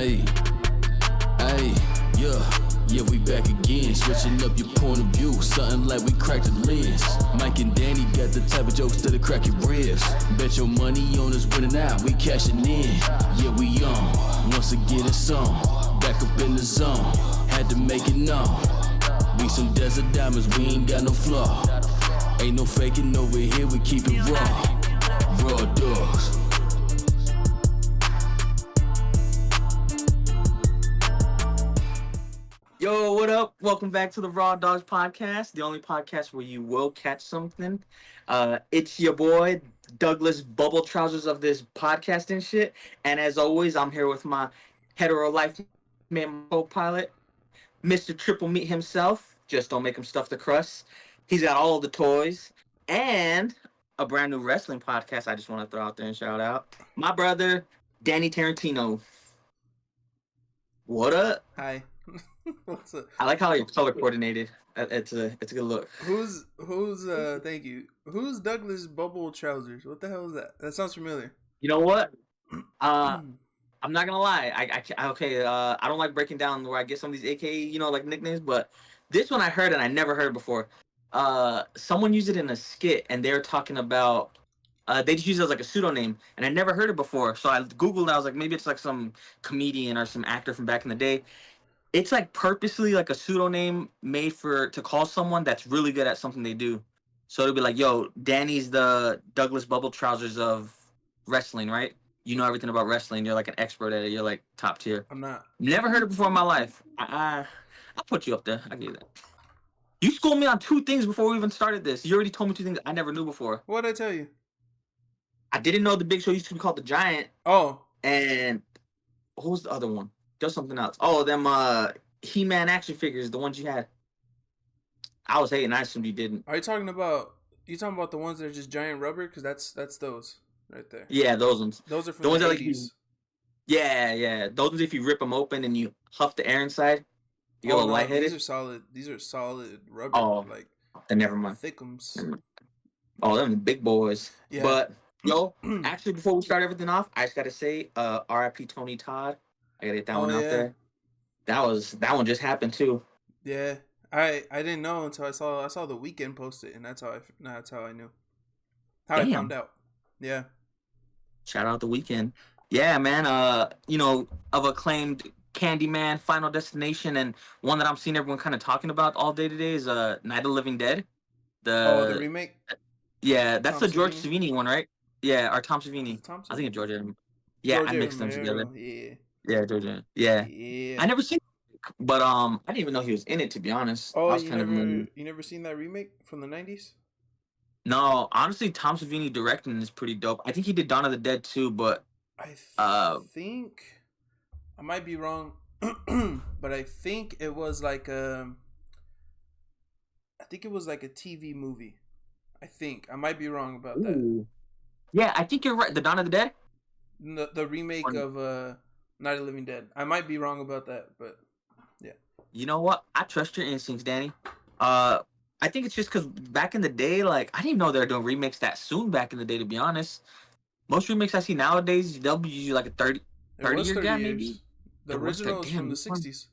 Hey, hey, yeah, we back again. Switching up your point of view, something like we cracked the lens. Mike and Danny got the type of jokes that'll crack your ribs. Bet your money on us winning out, we cashing in. Yeah, we on, once again it's on. Back up in the zone, had to make it known. We some desert diamonds, we ain't got no flaw. Ain't no faking over here, we keep it raw dogs. Yo, what up? Welcome back to the Raw Dogs podcast, the only podcast where you will catch something. It's your boy, Douglas Bubble Trousers of this podcast and shit. And as always, I'm here with my hetero life man co-pilot, Mr. Triple Meat himself. Just don't make him stuff the crust. He's got all the toys. And a brand new wrestling podcast I just want to throw out there and shout out. My brother, Danny Tarantino. What up? Hi. What's up? I like how you're color coordinated. It's a good look. Who's thank you. Who's Douglas Bubble Trousers? What the hell is that? That sounds familiar. You know what? I'm not gonna lie. I don't like breaking down where I get some of these AKA, like nicknames, but this one I heard and I never heard before. Someone used it in a skit and they were talking about they just used it as like a pseudonym and I never heard it before. So I Googled and I was like, maybe it's like some comedian or some actor from back in the day. It's like purposely like a pseudonym made to call someone that's really good at something they do. So it'll be like, yo, Danny's the Douglas Bubble Trousers of wrestling, right? You know everything about wrestling. You're like an expert at it. You're like top tier. I'm not. Never heard it before in my life. I'll put you up there. I'll give you that. You schooled me on 2 things before we even started this. You already told me 2 things I never knew before. What did I tell you? I didn't know the Big Show used to be called the Giant. Oh. And what was the other one? There's something else. Oh, them He-Man action figures, the ones you had. I was hating. I assumed you didn't. Are you talking about the ones that are just giant rubber? Because that's those right there. Yeah, those ones. Those are from the ones the that 80s. Yeah. Those ones, if you rip them open and you huff the air inside, you get a little lightheaded. These are solid rubber. Oh, then never mind. Thickums. Oh, them the big boys. Yeah. But yo, actually, before we start everything off, I just gotta say, R.I.P. Tony Todd. I gotta get that one out there. That one just happened too. Yeah, I didn't know until I saw the Weekend post it, and that's how I knew. I found out. Yeah. Shout out the Weekend. Yeah, man. Of acclaimed Candyman, Final Destination, and one that I'm seeing everyone kind of talking about all day today is Night of the Living Dead. The remake. Yeah, that's the George Savini one, right? Yeah, or Tom Savini. I think it's George. Yeah, I mixed them together. Yeah. Yeah, Georgia. Yeah. I never seen it, but I didn't even know he was in it, to be honest. Oh, I was you never seen that remake from the 90s? No, honestly, Tom Savini directing is pretty dope. I think he did Dawn of the Dead too, but I think I might be wrong, but I think it was like a TV movie. I think I might be wrong about that. Yeah, I think you're right. The Dawn of the Dead. The remake of Night of the Living Dead. I might be wrong about that, but yeah. You know what? I trust your instincts, Danny. I think it's just because back in the day, like, I didn't even know they were doing remakes that soon back in the day, to be honest. Most remakes I see nowadays, they'll be usually like a 30-year gap, maybe. The original is from the 60s.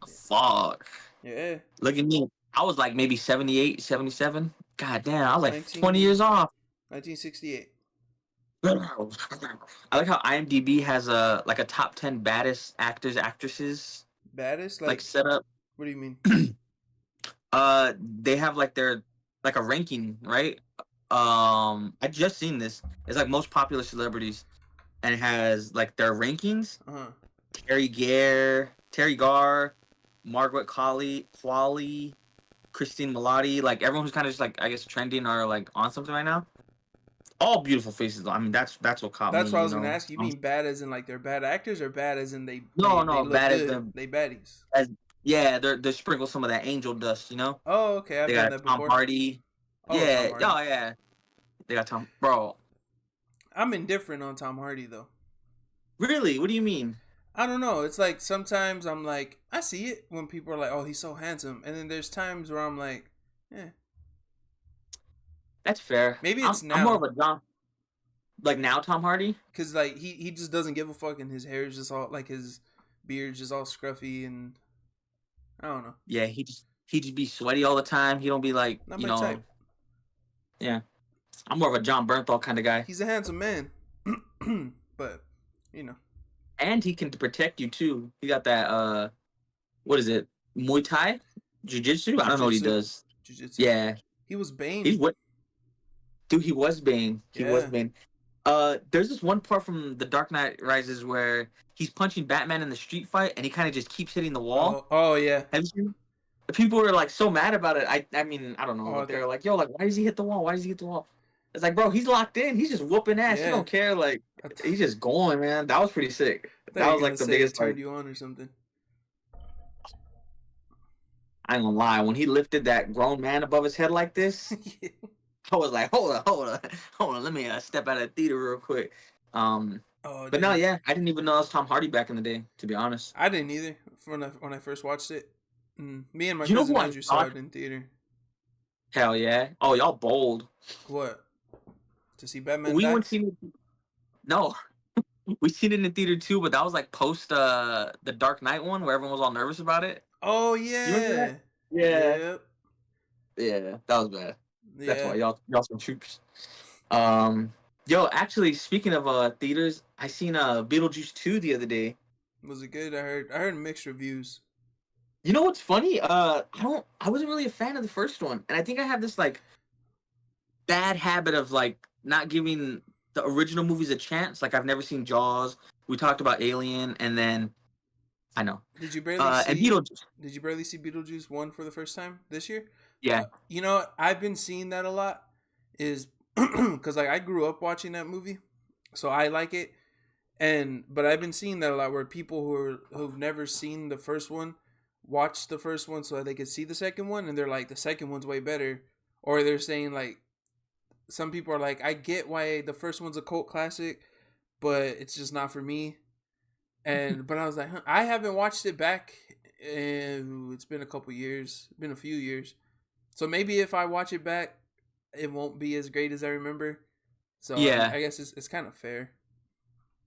Fuck. Yeah. Look at me. I was like maybe 78, 77. God damn, I was like 20 years off. 1968. I like how IMDb has a top 10 baddest actors, actresses. Baddest? Like set up. What do you mean? They have like their like a ranking, right? I just seen this. It's like most popular celebrities, and it has like their rankings. Terry Garr, Margaret Qualley, Christine Milioti, like everyone who's kind of just like I guess trending or like on something right now. All beautiful faces. I mean, that's what caught me. That's what I was gonna ask. You mean bad as in like they're bad actors, or bad as in they No, look bad good, as them. They baddies. They sprinkle some of that angel dust, Oh, okay. I've done that before. Tom Hardy. Oh, yeah, Tom Hardy. yeah. They got Tom. Bro, I'm indifferent on Tom Hardy though. Really? What do you mean? I don't know. It's like sometimes I'm like I see it when people are like, "Oh, he's so handsome," and then there's times where I'm like, "Eh." That's fair. Maybe it's now. I'm more of a John. Like now, Tom Hardy. Because like he just doesn't give a fuck, and his hair is just all like his beard's just all scruffy, and I don't know. Yeah, he just be sweaty all the time. He don't be like, Not my type. Yeah. I'm more of a John Bernthal kind of guy. He's a handsome man, but And he can protect you too. He got that what is it? Muay Thai? Jiu-Jitsu? I don't know what he does. Jiu-jitsu. Yeah. He was Bane. He's what? Dude, he was Bane. He was Bane. There's this one part from The Dark Knight Rises where he's punching Batman in the street fight, and he kind of just keeps hitting the wall. Oh yeah. Have you seen? People were like so mad about it. I mean, I don't know. They're like, yo, like, why does he hit the wall? Why does he hit the wall? It's like, bro, he's locked in. He's just whooping ass. Yeah. He don't care. Like, he's just going, man. That was pretty sick. That was like the biggest part. Turned you on or something. I ain't gonna lie. When he lifted that grown man above his head like this, I was like, hold on. Let me step out of the theater real quick. But no, yeah, I didn't even know it was Tom Hardy back in the day. To be honest, I didn't either. When I first watched it, me and my cousin Andrew saw it in theater. Hell yeah! Oh, y'all bold. What? To see Batman? We went see. No, we seen it in theater too, but that was like post the Dark Knight one where everyone was all nervous about it. Oh yeah. Yeah. Yeah, that was bad. Yeah. That's why y'all some troops. Yo, actually, speaking of theaters, I seen Beetlejuice 2 the other day. Was it good? I heard mixed reviews. You know what's funny? I wasn't really a fan of the first one, and I think I have this like bad habit of like not giving the original movies a chance. Like I've never seen Jaws. We talked about Alien, and then I know. Did you barely see? And Beetlejuice. Did you barely see Beetlejuice 1 for the first time this year? Yeah. I've been seeing that a lot. Is because like I grew up watching that movie, so I like it. But I've been seeing that a lot where people who've never seen the first one watch the first one so that they could see the second one, and they're like, the second one's way better, or they're saying like, some people are like, I get why the first one's a cult classic, but it's just not for me. But I was like, I haven't watched it back, and it's been a couple years, been a few years, so maybe if I watch it back, it won't be as great as I remember. So yeah, I guess it's kind of fair.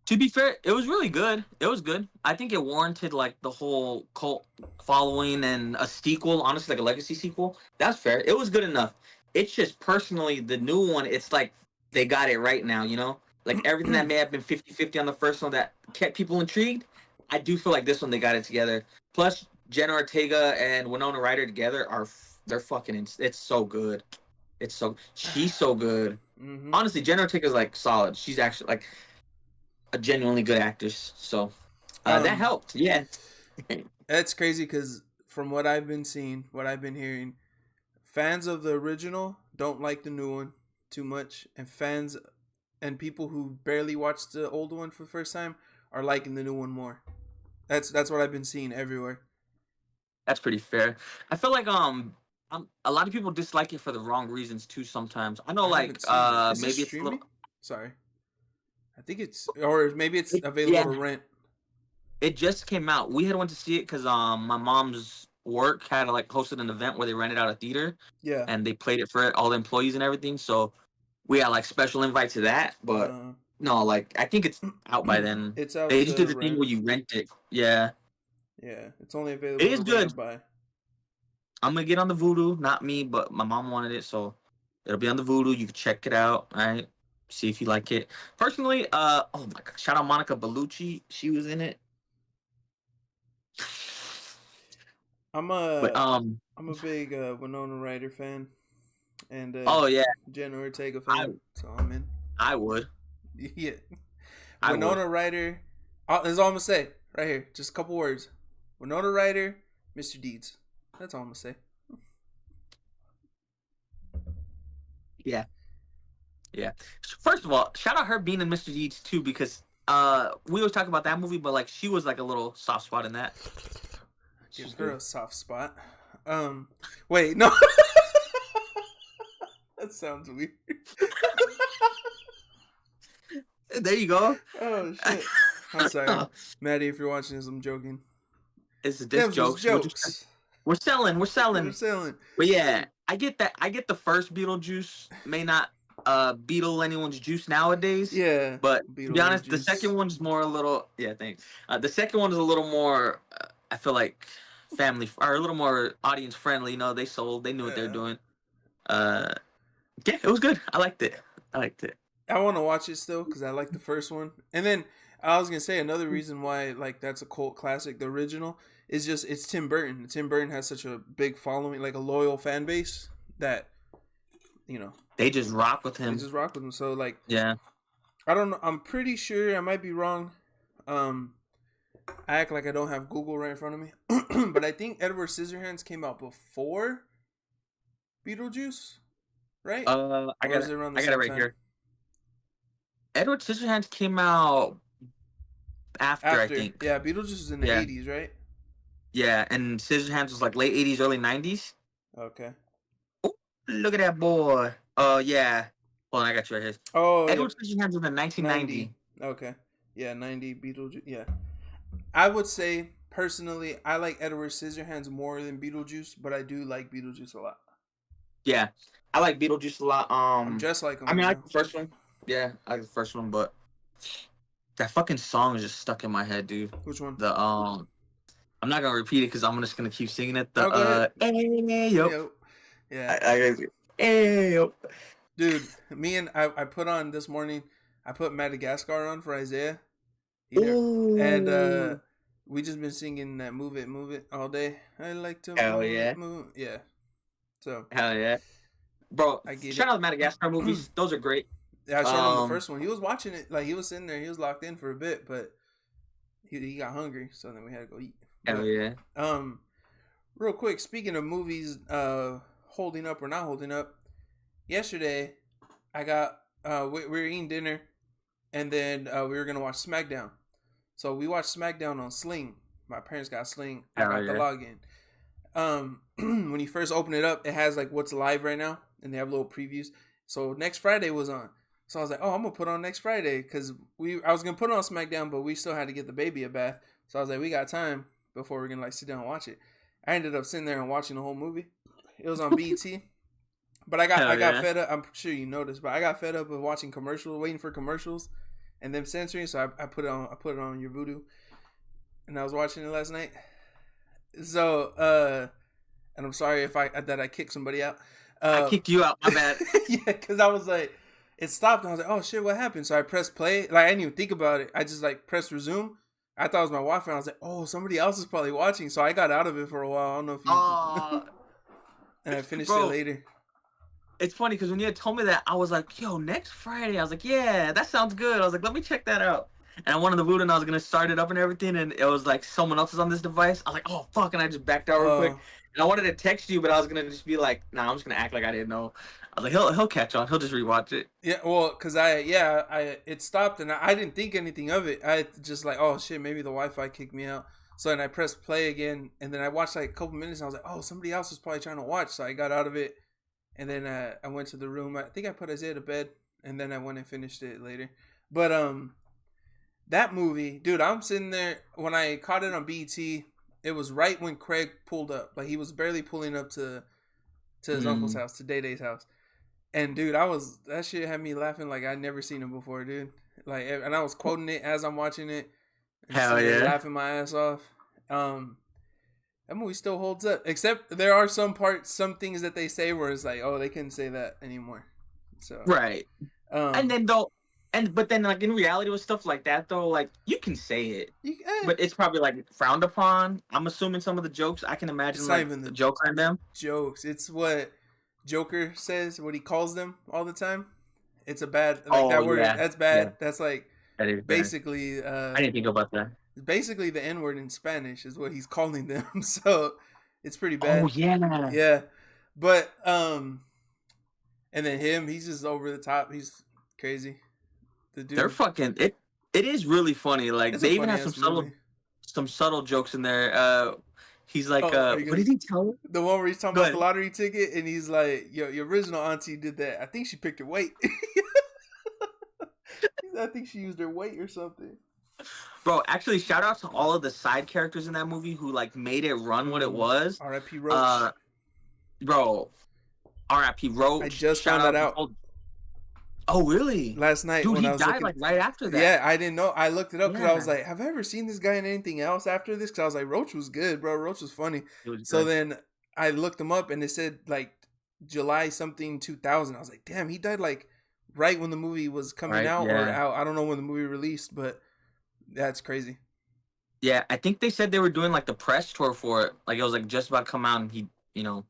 To be fair, it was really good. It was good. I think it warranted like the whole cult following and a sequel, honestly, like a legacy sequel. That's fair. It was good enough. It's just personally the new one, it's like they got it right now, you know? Like everything that may have been 50-50 on the first one that kept people intrigued, I do feel like this one they got it together. Plus, Jenna Ortega and Winona Ryder together they're fucking it's so good. She's so good. Mm-hmm. Honestly, Jenna Ortega's like solid. She's actually like a genuinely good actress. So that helped. Yeah. That's crazy because from what I've been seeing, what I've been hearing, fans of the original don't like the new one too much, and fans and people who barely watched the old one for the first time are liking the new one more. That's what I've been seeing everywhere. That's pretty fair. I feel like a lot of people dislike it for the wrong reasons too. Sometimes I know, like maybe it's a little. Sorry, I think it's maybe it's available to rent. It just came out. We had went to see it because my mom's work had like hosted an event where they rented out a theater. Yeah. And they played it for all the employees and everything. So we had like special invite to that. But no, like I think it's out by then. It's out. They just do the thing where you rent it. Yeah. Yeah, it's only available. It is good. By. I'm gonna get on the Vudu, not me, but my mom wanted it, so it'll be on the Vudu. You can check it out, all right? See if you like it. Personally, oh my god, shout out Monica Bellucci. She was in it. I'm a big Winona Ryder fan, and oh yeah, Jenna Ortega fan. So I'm in. I would. Yeah, Winona Ryder. That's all I'm gonna say right here. Just a couple words. Winona Ryder, Mr. Deeds. That's all I'm gonna say. Yeah. First of all, shout out her being in Mr. Deeds too, because we always talk about that movie, but like she was like a little soft spot in that. Give her a soft spot. Wait, no. That sounds weird. There you go. Oh shit. I'm sorry, Maddie. If you're watching this, I'm joking. It's jokes. We're selling. But yeah, I get that. I get the first Beetlejuice may not Beetle anyone's juice nowadays. Yeah. But to Beetle be and honest, the Juice. second one's more a little. Yeah, thanks. The second one is a little more. I feel like family or a little more audience friendly. You know, they knew what they're doing. Yeah, it was good. I liked it. I want to watch it still because I like the first one. And then I was gonna say another reason why like that's a cult classic, the original, is just it's Tim Burton. Tim Burton has such a big following, like a loyal fan base that They just rock with they him. just rock with him. So like Yeah. I don't know. I'm pretty sure I might be wrong. I act like I don't have Google right in front of me, but I think Edward Scissorhands came out before Beetlejuice, right? I got it right time? here. Edward Scissorhands came out after, I think. Yeah, Beetlejuice was in the 80s, right? Yeah, and Scissorhands was like late 80s, early 90s. Okay. Oh, look at that boy. Yeah. Hold on, I got you right here. Oh, Edward Scissorhands was in 1990. Okay. Yeah, 90 Beetlejuice. Yeah. I would say, personally, I like Edward Scissorhands more than Beetlejuice, but I do like Beetlejuice a lot. Yeah. I like Beetlejuice a lot. I'm just like him. I mean, I like the first one. Yeah, I like the first one, but that fucking song is just stuck in my head, dude. Which one? I'm not gonna repeat it because I'm just gonna keep singing it. Hey, yo. Yeah. Hey, yo. Dude, I put on this morning, I put Madagascar on for Isaiah. And we just been singing that Move It all day. I like to move. Yeah. So. Hell yeah. Bro, shout out to Madagascar movies. Those are great. Yeah, I showed him the first one. He was watching it, like he was sitting there, he was locked in for a bit, but he got hungry, so then we had to go eat. Hell yeah. Real quick, speaking of movies holding up or not holding up, yesterday I got we were eating dinner and then we were gonna watch SmackDown. So we watched SmackDown on Sling. My parents got Sling. I got the login. When you first open it up, it has like what's live right now, and they have little previews. So next Friday was on. So I was like, oh, I'm gonna put on next Friday because I was gonna put on SmackDown, but we still had to get the baby a bath. So I was like, we got time before we're gonna like sit down and watch it. I ended up sitting there and watching the whole movie. It was on BET. But I got fed up. I'm sure you noticed, but I got fed up of watching commercials, waiting for commercials, and them censoring. So I put it on your Voodoo, and I was watching it last night. So and I'm sorry if I kicked somebody out. I kicked you out. My bad. Yeah, because I was like, it stopped, and I was like, oh shit, what happened? So I pressed play. Like I didn't even think about it. I just like pressed resume. I thought it was my Wi-Fi. And I was like, oh, somebody else is probably watching. So I got out of it for a while. I don't know if you. And I finished it later. It's funny because when you had told me that, I was like, yo, next Friday. I was like, yeah, that sounds good. I was like, let me check that out. And I wanted the Voodoo, and I was going to start it up and everything. And it was like someone else is on this device. I was like, oh, fuck. And I just backed out real quick. And I wanted to text you, but I was going to just be like, nah, I'm just going to act like I didn't know. I was like, he'll catch on. He'll just rewatch it. Yeah, well, because it stopped, and I didn't think anything of it. I just like, oh, shit, maybe the Wi-Fi kicked me out. So then I pressed play again, and then I watched like a couple minutes, and I was like, oh, somebody else is probably trying to watch. So I got out of it, and then I went to the room. I think I put Isaiah to bed, and then I went and finished it later. But that movie, dude, I'm sitting there. When I caught it on BET, it was right when Craig pulled up. Like, he was barely pulling up to his uncle's house, to Day Day's house. And, dude, that shit had me laughing like I'd never seen him before, dude. Like, and I was quoting it as I'm watching it. Hell yeah. Laughing my ass off. That movie still holds up. Except there are some things that they say where it's like, oh, they couldn't say that anymore. So right. But then like in reality with stuff like that though, like you can say it, but it's probably like frowned upon. I'm assuming some of the jokes I can imagine it's like not even the Joker in them. Jokes. It's what Joker says, what he calls them all the time. It's a bad that word. Yeah. That's bad. Yeah. That's like basically. I didn't think about that. Basically, the N word in Spanish is what he's calling them. So it's pretty bad. Oh yeah. Yeah, but and then him, he's just over the top. He's crazy. The dude. They're fucking it. It is really funny. Like they even have some subtle jokes in there. He's like, what did he tell him? The one where he's talking about the lottery ticket, and he's like, "Yo, your original auntie did that. I think she picked her weight. I think she used her weight or something." Bro, actually, shout out to all of the side characters in that movie who like made it run what it was. R.I.P. Roach. Bro, R.I.P. Roach. I just found that out. Oh, really? last night Dude, when he I was died looking. like right after that. Yeah, I didn't know. I looked it up because I was Yeah, like, have I ever seen this guy in anything else after this? Because I was like, Roach was good, bro. Roach was funny. it was So good. then I looked him up and it said like July something 2000. I was like, damn, he died like right when the movie was coming Right? out or Yeah. out. I don't know when the movie released, but that's crazy. Yeah, I think they said they were doing like the press tour for it. Like it was like just about to come out, and he, you know,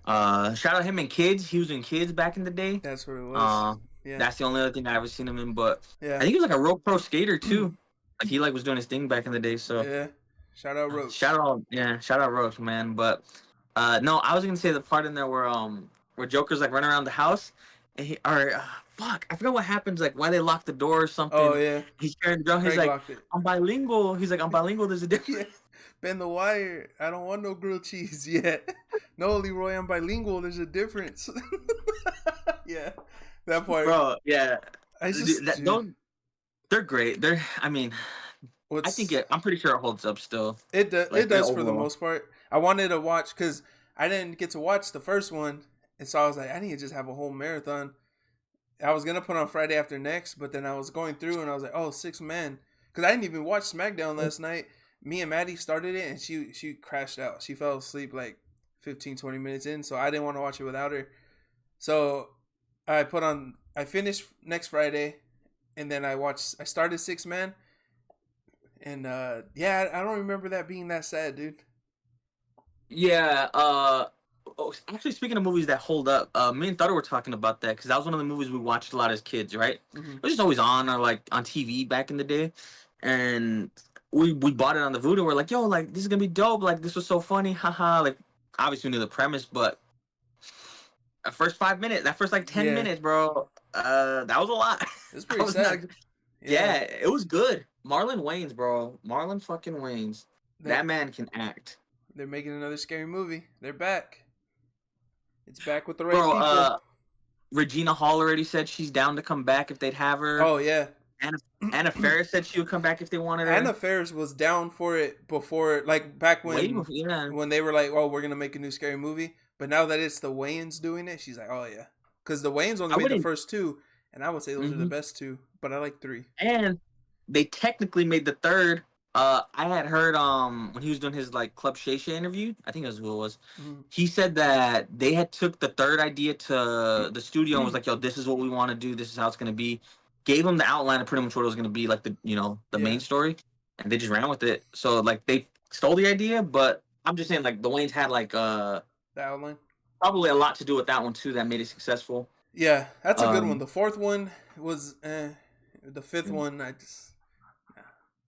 shout out him and Kids. He was in Kids back in the day. That's what it was. Uh, Yeah, that's the only other thing I ever seen him in. But I yeah, think he was like a road pro skater too. Like he like was doing his thing back in the day. So yeah. Shout out shout Roach. out, yeah, shout out Roach, man. But no, I was gonna say the part in there where Joker's like running around the house, and he or fuck, I forgot what happens. Like why they lock the door or Oh something. yeah, He's carrying the drum. He's Craig like, locked it. I'm bilingual. He's like, I'm bilingual. There's a Yeah, difference. bend the wire. I don't want no grilled cheese yet. No, Leroy, I'm bilingual. There's a difference. Yeah, that part. Bro, yeah, I just dude, they're great. I mean, I think what's I'm pretty sure it holds up still. it Like the does for the overall. most part. I wanted to watch because I didn't get to watch the first one, and so I was like, I need to just have a whole marathon. I was gonna put on Friday after next, but then I was going through and I was like, oh, 6 men, because I didn't even watch SmackDown last night. Me and Maddie started it, and she crashed out. She fell asleep like 15, 20 minutes in, so I didn't want to watch it without her. So I finished next Friday, and then I started 6 men, and yeah, I don't remember that being that sad, dude. Yeah. Actually, speaking of movies that hold up, me and Thutter were talking about that because that was one of the movies we watched a lot as kids, right? Mm-hmm. It was just always on or like on TV back in the day, and we bought it on the Voodoo. We're like, yo, like this is gonna be dope. Like this was so funny, haha. Like obviously we knew the premise, but that first 5 minutes, that first like 10 Yeah, minutes, bro, that was a lot. it's I pretty was not. sad. Yeah, Yeah, it was good. Marlon Wayans, bro. Marlon fucking Wayans. they That man can act. they're making another scary movie. They're back. It's back with the right Bro, people. Regina Hall already said she's down to come back if they'd have her. Oh yeah, Anna Faris said she would come back if they wanted Anna her. Faris was down for it before, like back Way before, yeah. when they were like, "Oh, we're gonna make a new scary movie." But now that it's the Wayans doing it, she's like, "Oh yeah," because the Wayans only I made the wouldn't. first two, and I would say those are the Hmm. best two. But I like three. And they technically made the third. I had heard when he was doing his like Club Shay Shay interview. I think that's who it was. Mhm. He said that they had took the third idea to the studio and was like, "Yo, this is what we want to do. This is how it's gonna be." Gave them the outline of pretty much what it was gonna be, like the Yeah, main story, and they just ran with it. So like they stole the idea, but I'm just saying like the Waynes had like the outline. probably a lot to do with that one too that made it successful. Yeah, that's a good one. Um, The fourth one was, the fifth one, I just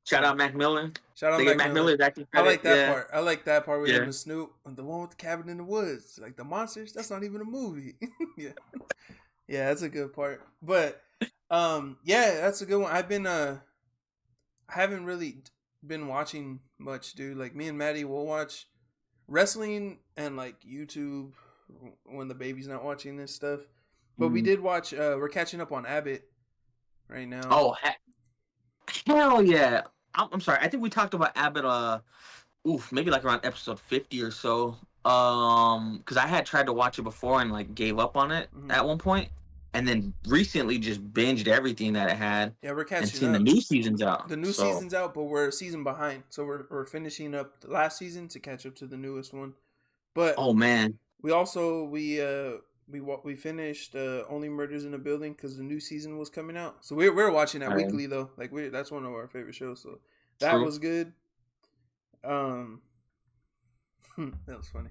Shout out Mac Miller. shout out They get Mac Mac Miller. Miller's acting I credit. like that Yeah, part. I like that part with him yeah. and Snoop. The one with the cabin in the woods, like the monsters. That's not even a movie. Yeah, yeah, that's a good part. But yeah, that's a good one. I haven't really been watching much, dude. Like me and Maddie will watch wrestling and like YouTube when the baby's not watching this stuff. But we Mhm. did watch. We're catching up on Abbott right now. Oh hell yeah! I'm sorry. I think we talked about Abbott. Maybe like around episode 50 or so. Because I had tried to watch it before and like gave up on it Mhm. at one point, and then recently just binged everything that it had Yeah, we're and catching seen the up. new seasons out. The new So, season's out, but we're a season behind. So we're finishing up the last season to catch up to the newest one. But oh man, we also we finished Only Murders in the Building because the new season was coming out. So we're watching that all right, weekly though. Like that's one of our favorite shows. So that true. was good. Um, that was funny.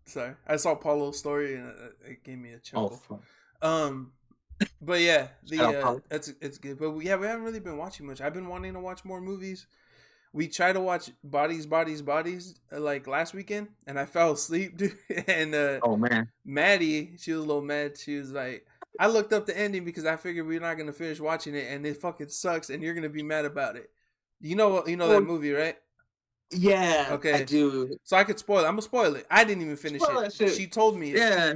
Sorry, I saw Paulo's story and it gave me a Oh, chuckle. fuck. Um, but yeah, Shout out Paulo. it's good. But yeah, we haven't really been watching much. I've been wanting to watch more movies. We tried to watch Bodies, like last weekend, and I fell asleep, dude. And Oh man, Maddie, she was a little mad. She was like, I looked up the ending because I figured we're not gonna finish watching it, and it fucking sucks, and you're gonna be mad about it. You know that well, movie, right? yeah, I Okay, do. so I could spoil it. I'm gonna spoil it. I didn't even finish Spoil it. that shit. She told me it, Yeah,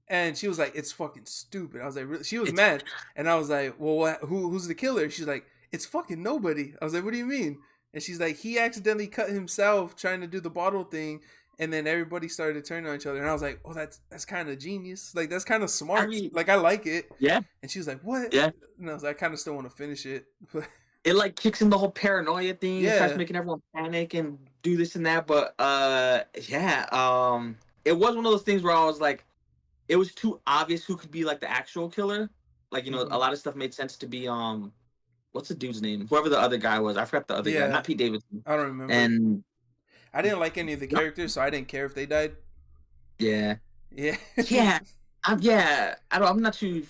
and she was like, "It's fucking stupid." I was like, really? She was mad, and I was like, "Well, who's the killer?" She's like, "It's fucking nobody." I was like, "What do you mean?" And she's like, "He accidentally cut himself trying to do the bottle thing, and then everybody started turning on each other, and I was like, "Oh, that's kind of genius. Like that's kind of smart. I mean, Like I like it." yeah, And she was like, "What?" yeah. And I was like, "I kind of still want to finish it." But It like kicks in the whole paranoia thing. It starts yeah, making everyone panic and do this and that. But yeah, it was one of those things where I was like, it was too obvious who could be like the actual killer. Like you know, hmm a lot of stuff made sense to be what's the dude's name? Whoever the other guy was, I forgot the other guy, yeah, not Pete Davidson. I don't remember. And I didn't like any of the no, characters, so I didn't care if they died. yeah, Yeah. yeah, I'm not too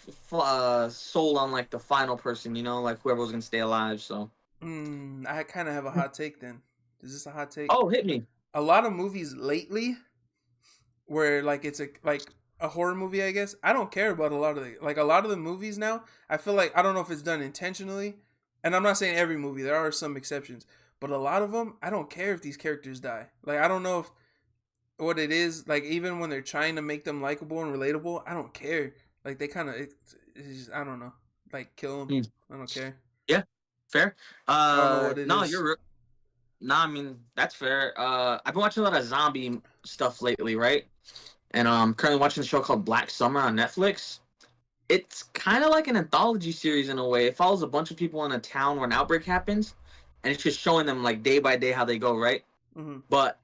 sold on like the final person. You know, like whoever was gonna stay alive. So I kind of have a hot take then. Is this a hot take? oh, hit me. A lot of movies lately where like it's a horror movie, I guess. I don't care about a lot of the movies now. I feel like I don't know if it's done intentionally, and I'm not saying every movie. There are some exceptions, but a lot of them, I don't care if these characters die. Like I don't know if what it is. Like even when they're trying to make them likable and relatable, I don't care. Like they kind of, it's just, I don't know. Like kill them. Mm. I don't care. Yeah, fair. I don't know what it No, is. Nah, I mean that's fair. I've been watching a lot of zombie stuff lately, right? And I'm currently watching a show called Black Summer on Netflix. It's kind of like an anthology series in a way. It follows a bunch of people in a town where an outbreak happens, and it's just showing them like day by day how they go, right? Mm-hmm. But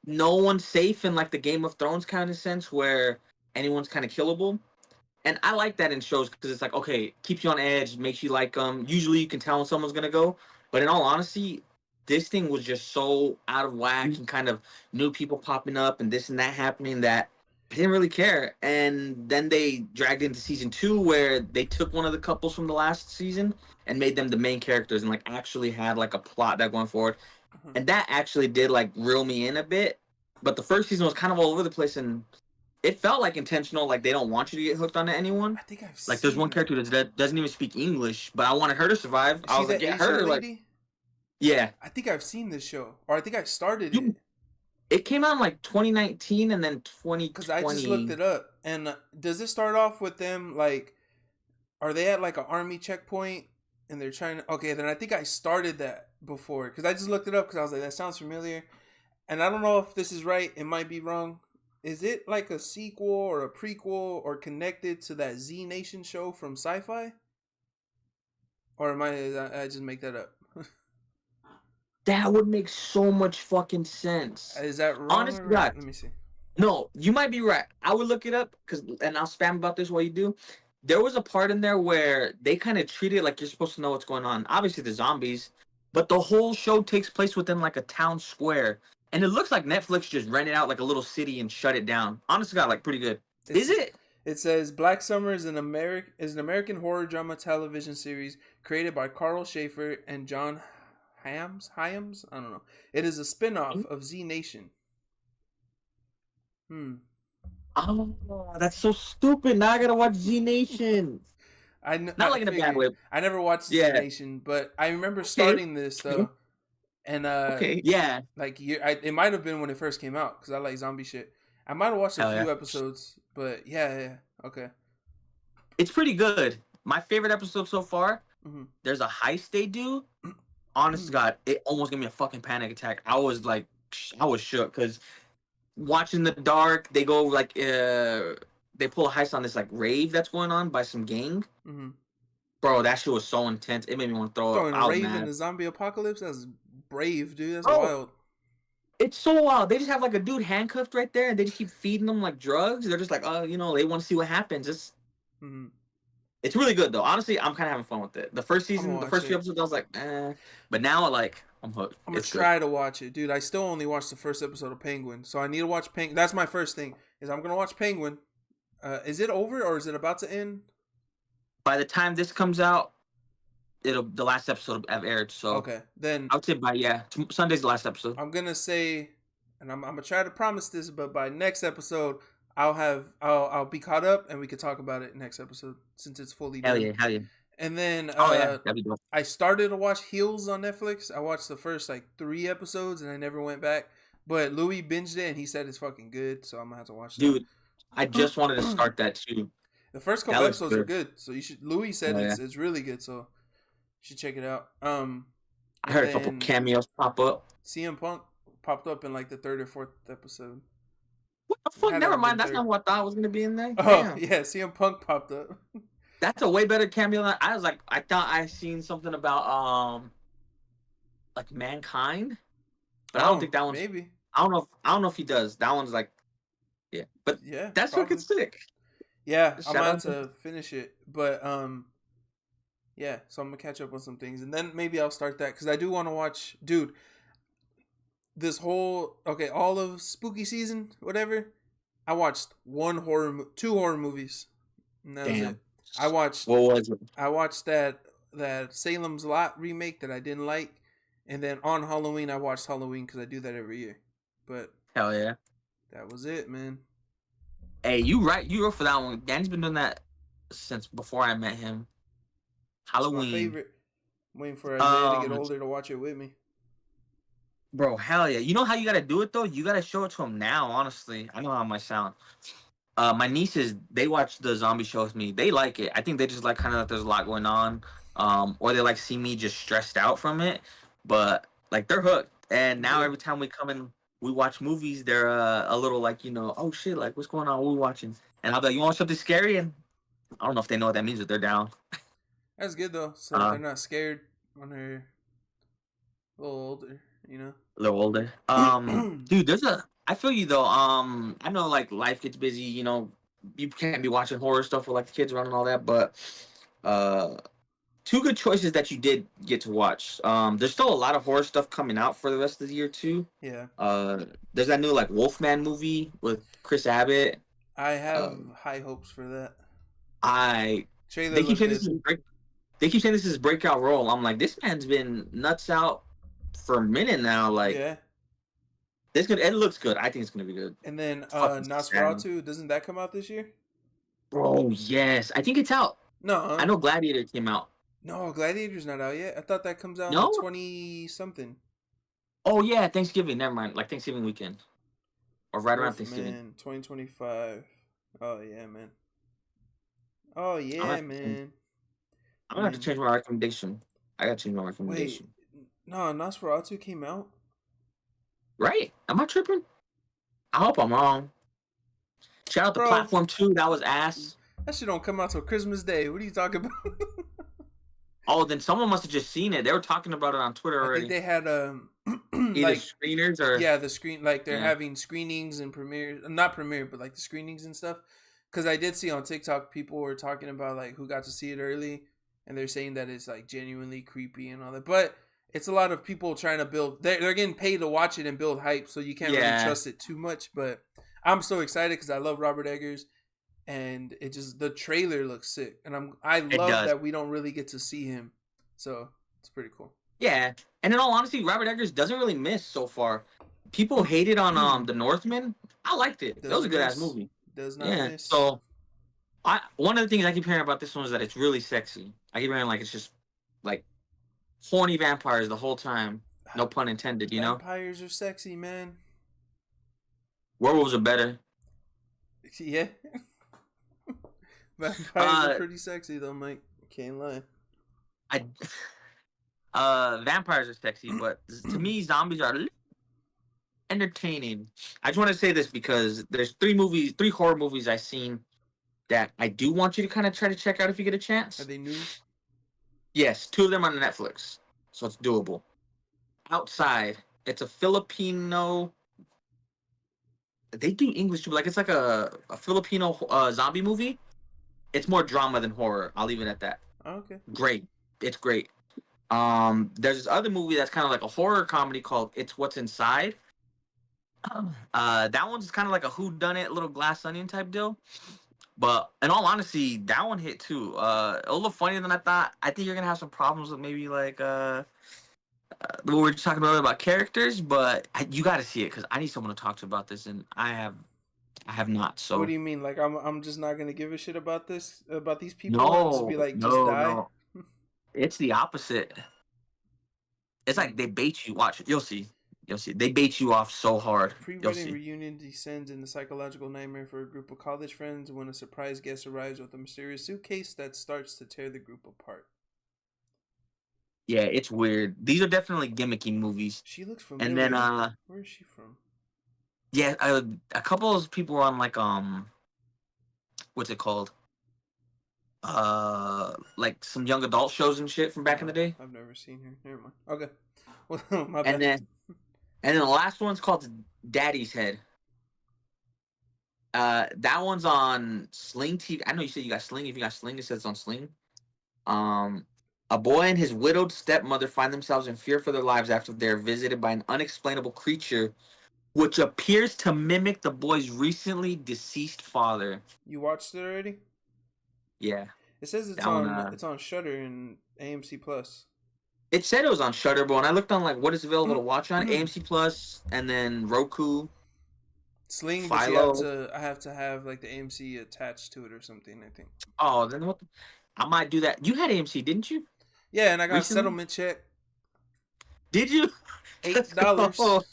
no one's safe in like the Game of Thrones kind of sense where anyone's kind of killable. And I like that in shows because it's like, okay, keeps you on edge, makes you like them. Usually you can tell when someone's gonna go, but in all honesty, this thing was just so out of whack and kind of new people popping up and this and that happening that I didn't really care. And then they dragged into season 2 where they took one of the couples from the last season and made them the main characters and like actually had like a plot that going forward. Mm-hmm. And that actually did like reel me in a bit. But the first season was kind of all over the place and it felt like intentional, like they don't want you to get hooked onto anyone. I think I've Like there's one seen character that doesn't even speak English, but I wanted her to survive. Is I she was like, the get Asian her, like, lady? yeah. I think I've seen this show, or I think I started it It came out in like 2019 and then because I just 2020. looked it up. And does it start off with them like, are they at like an army checkpoint and they're trying to? Okay, then I think I started that before because I just looked it up because I was like, that sounds familiar. And I don't know if this is right. It might be wrong. Is it like a sequel or a prequel or connected to that Z Nation show from Sci-Fi? Or am I just make that up? That would make so much fucking sense. Is that wrong? Honest Or to right? God. Let me see. No, you might be right. I would look it up and I'll spam about this while you do. There was a part in there where they kind of treat it like you're supposed to know what's going on. Obviously, the zombies, but the whole show takes place within like a town square, and it looks like Netflix just rented out like a little city and shut it down. Honestly, got like pretty good. Is it? It says Black Summer is an American horror drama television series created by Carl Schaefer and John Hyams. Hyams? I don't know. It is a spin-off of Z Nation. Oh, that's so stupid. Now I gotta watch Z Nation. Not like in a bad way. I never watched Z Nation, but I remember starting this though. And okay, yeah, like it might have been when it first came out because I like zombie shit. I might have watched a few episodes, but yeah, okay. It's pretty good. My favorite episode so far. Mm-hmm. There's a heist they do. Honest to God, it almost gave me a fucking panic attack. I was shook because watching the dark, they go like they pull a heist on this like rave that's going on by some gang. Mm-hmm. Bro, that shit was so intense. It made me want to throw up. Throwing a rave in the zombie apocalypse? That's brave, dude. That's wild. It's so wild. They just have like a dude handcuffed right there, and they just keep feeding them like drugs. They're just like, oh, you know, they want to see what happens. It's really good though. Honestly, I'm kind of having fun with it. The first season, the first few episodes, I was like, but now like I'm hooked. I'm gonna try to watch it, dude. I still only watched the first episode of Penguin, so I need to watch Penguin. That's my first thing. Is I'm gonna watch Penguin. Is it over or is it about to end? By the time this comes out, the last episode have aired. So okay, then I would say Sunday's the last episode. I'm gonna say, and I'm gonna try to promise this, but by next episode, I'll be caught up and we could talk about it next episode since it's fully done. Hell yeah. And then that'd be dope. I started to watch Heels on Netflix. I watched the first like 3 episodes and I never went back. But Louis binged it and he said it's fucking good, so I'm gonna have to watch it. Dude, I just wanted to start that too. The first couple episodes are good, so you should. Louis said it's really good, so you should check it out. I heard a couple cameos pop up. CM Punk popped up in like the third or fourth episode. What the It fuck? had to Never have been mind. That's third. not what I thought was gonna be in there. Oh Damn. yeah, CM Punk popped up. That's a way better cameo than I was like. I thought I seen something about like Mankind, but I don't think that one's. maybe. I don't know. I don't know if he does. That one's like, yeah. But Yeah, that's probably. fucking sick. Yeah, I'm Shout about out to finish it, but yeah. So I'm gonna catch up on some things, and then maybe I'll start that because I do want to watch, dude. This whole all of spooky season, whatever. I watched two horror movies, and that was it. Damn. I watched. What was it? I watched that Salem's Lot remake that I didn't like, and then on Halloween I watched Halloween because I do that every year. But Hell yeah. that was it, man. Hey, you right. You wrote for that one. Danny's been doing that since before I met him. It's Halloween. my favorite. I'm waiting for Isaiah to get older to watch it with me. Bro, hell yeah. You know how you gotta do it though? You gotta show it to him now, honestly. I know how it might sound. My nieces, they watch the zombie show with me. They like it. I think they just like kind of like there's a lot going on. Or they like see me just stressed out from it. But like they're hooked. And now every time we come in, we watch movies, they're a little like, oh shit, like what's going on? What are we watching? And I'll be like, you want something scary? And I don't know if they know what that means, but they're down. That's good though. So they're not scared when they're a little older, A little older. Dude, I feel you though. I know like life gets busy, you can't be watching horror stuff with like the kids around and all that, but two good choices that you did get to watch. There's still a lot of horror stuff coming out for the rest of the year too. Yeah. There's that new like Wolfman movie with Chris Abbott. I have high hopes for that. They keep saying this is breakout role. I'm like, this man's been nuts out for a minute now. Like, yeah. It looks good. I think it's gonna be good. And then Nosferatu, doesn't that come out this year? Bro, yes. I think it's out. No. I know Gladiator came out. No, Gladiator's not out yet. I thought that comes out No? 20-something. Oh, yeah, Thanksgiving. Never mind. Like Thanksgiving weekend. Or right around Thanksgiving. Man, 2025. Oh, yeah, man. Oh, yeah, man. I'm going to have to change my recommendation. I got to change my recommendation. Wait. No, Nosferatu came out? Right? Am I tripping? I hope I'm wrong. Shout out to Platform 2. That was ass. That shit don't come out till Christmas Day. What are you talking about? Oh, then someone must have just seen it. They were talking about it on Twitter already. I think they had either like screeners or they're having screenings and premieres, not premiere, but like the screenings and stuff. Because I did see on TikTok people were talking about like who got to see it early, and they're saying that it's like genuinely creepy and all that. But it's a lot of people trying to build. They're getting paid to watch it and build hype, so you can't really trust it too much. But I'm so excited because I love Robert Eggers. And the trailer looks sick, and I love that we don't really get to see him, so it's pretty cool. Yeah, and in all honesty, Robert Eggers doesn't really miss so far. People hated on The Northman. I liked it. It was a good ass movie. Does not miss. So one of the things I keep hearing about this one is that it's really sexy. I keep hearing like it's just like horny vampires the whole time. No pun intended. Vampires are sexy, man. Werewolves are better. Yeah. Vampires are pretty sexy though, Mike. Can't lie. Vampires are sexy, but to me, zombies are entertaining. I just want to say this because there's three horror movies I've seen that I do want you to kind of try to check out if you get a chance. Are they new? Yes, 2 of them on Netflix, so it's doable. Outside, it's a Filipino. They do English too, like it's like a Filipino zombie movie. It's more drama than horror. I'll leave it at that. Okay. Great. It's great. There's this other movie that's kind of like a horror comedy called It's What's Inside. That one's kind of like a whodunit, little Glass Onion type deal. But in all honesty, that one hit too. A little funnier than I thought. I think you're gonna have some problems with maybe like what we were just talking about characters, but you got to see it because I need someone to talk to about this, and I have not. So what do you mean? Like I'm just not gonna give a shit about these people? No, just be like, just die. No. It's the opposite. It's like they bait you. Watch it. You'll see. They bait you off so hard. Pre-wedding reunion descends into psychological nightmare for a group of college friends when a surprise guest arrives with a mysterious suitcase that starts to tear the group apart. Yeah, it's weird. These are definitely gimmicky movies. She looks And familiar. then Where is she from? yeah, a couple of people were on like what's it called? Like some young adult shows and shit from back in the day. I've never seen her. Never mind. Okay. Well, my And bad. then the last one's called Daddy's Head. That one's on Sling TV. I know you said you got Sling. If you got Sling, it says it's on Sling. A boy and his widowed stepmother find themselves in fear for their lives after they're visited by an unexplainable creature which appears to mimic the boy's recently deceased father. You watched it already? Yeah. It says That one, it's on Shudder and AMC Plus. it said it was on Shudder, but when I looked on like what is available to watch on AMC Plus and then Roku, Sling, Philo. but I have to have like the AMC attached to it or something, I think. Oh, then what? I might do that. You had AMC, didn't you? Yeah, and I got Recently? a settlement check. Did you? $8.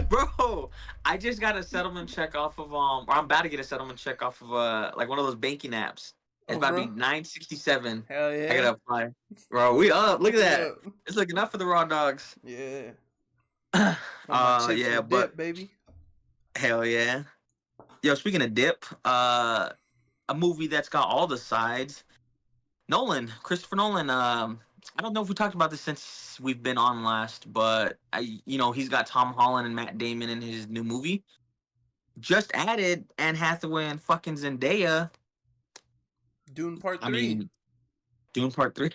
Bro, I just got a settlement check off of or I'm about to get a settlement check off of like one of those banking apps. It's about to be $9.67. Hell yeah. I gotta apply. Bro, we up. Look at that. Yeah. It's looking up for the raw dogs. Yeah. Yeah, but dip, baby. hell yeah. Yo, speaking of dip, a movie that's got all the sides. Christopher Nolan. I don't know if we talked about this since we've been on last, but he's got Tom Holland and Matt Damon in his new movie. Just added Anne Hathaway and fucking Zendaya. Dune Part 3. I mean, Dune Part 3?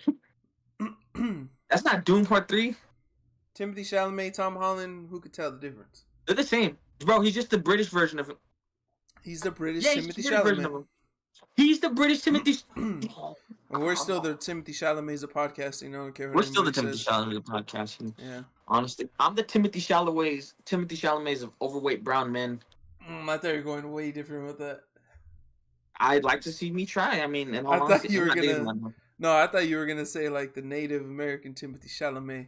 That's not Dune Part 3. Timothy Chalamet, Tom Holland, who could tell the difference? They're the same. Bro, he's just the British version of him. He's the British Yeah, Timothy he's the British version of Chalamet. him. He's the British Timothy. And we're still the Timothy Chalamets of podcasting. I don't care what We're still the anybody Timothy says. Chalamet of podcasting. Yeah. Honestly, I'm the Timothy Chalamets of overweight brown men. I thought you were going way different with that. I'd like to see me try. I mean, in all I honesty, thought you I'm were not dating gonna. one. No, I thought you were gonna say like the Native American Timothy Chalamet.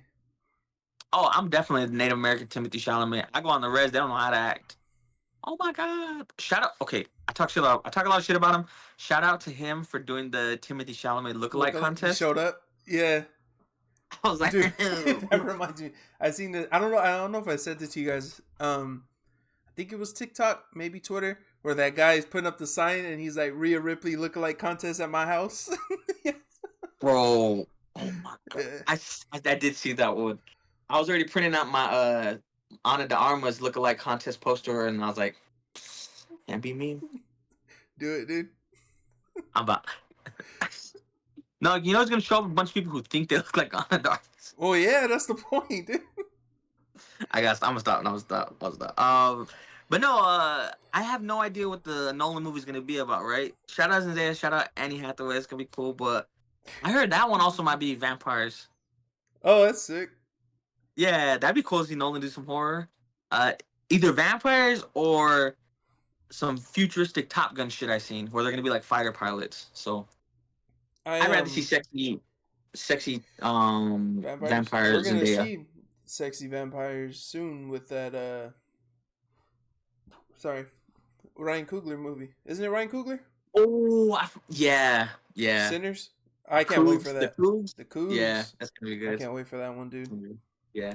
Oh, I'm definitely the Native American Timothy Chalamet. I go on the res, they don't know how to act. Oh my god! Shout out. Okay, I talk a lot of shit about him. Shout out to him for doing the Timothy Chalamet lookalike contest. He showed up. Yeah. I was like, dude, that reminds me. I seen it. I don't know if I said this to you guys. I think it was TikTok, maybe Twitter, where that guy is putting up the sign and he's like, Rhea Ripley lookalike contest at my house. bro. Oh my god! I did see that one. I was already printing out my Ana de Armas lookalike contest poster, and I was like, "Can't be me." Do it, dude. I'm about. No, it's gonna show up a bunch of people who think they look like Ana de Armas. Oh yeah, that's the point, dude. I'm gonna stop. But no, I have no idea what the Nolan movie's gonna be about. Right? Shout out Zendaya, shout out Annie Hathaway. It's gonna be cool. But I heard that one also might be vampires. Oh, that's sick. Yeah, that'd be cool to see Nolan do some horror. Either vampires or some futuristic Top Gun shit I seen where they're gonna be like fighter pilots. So I'd rather see sexy vampires. We're gonna Zendaya. see sexy vampires soon with that Ryan Coogler movie. Isn't it Ryan Coogler? Oh, yeah. Sinners. I can't wait for that. The Cougs. Yeah, that's gonna be good. I can't wait for that one, dude. Yeah.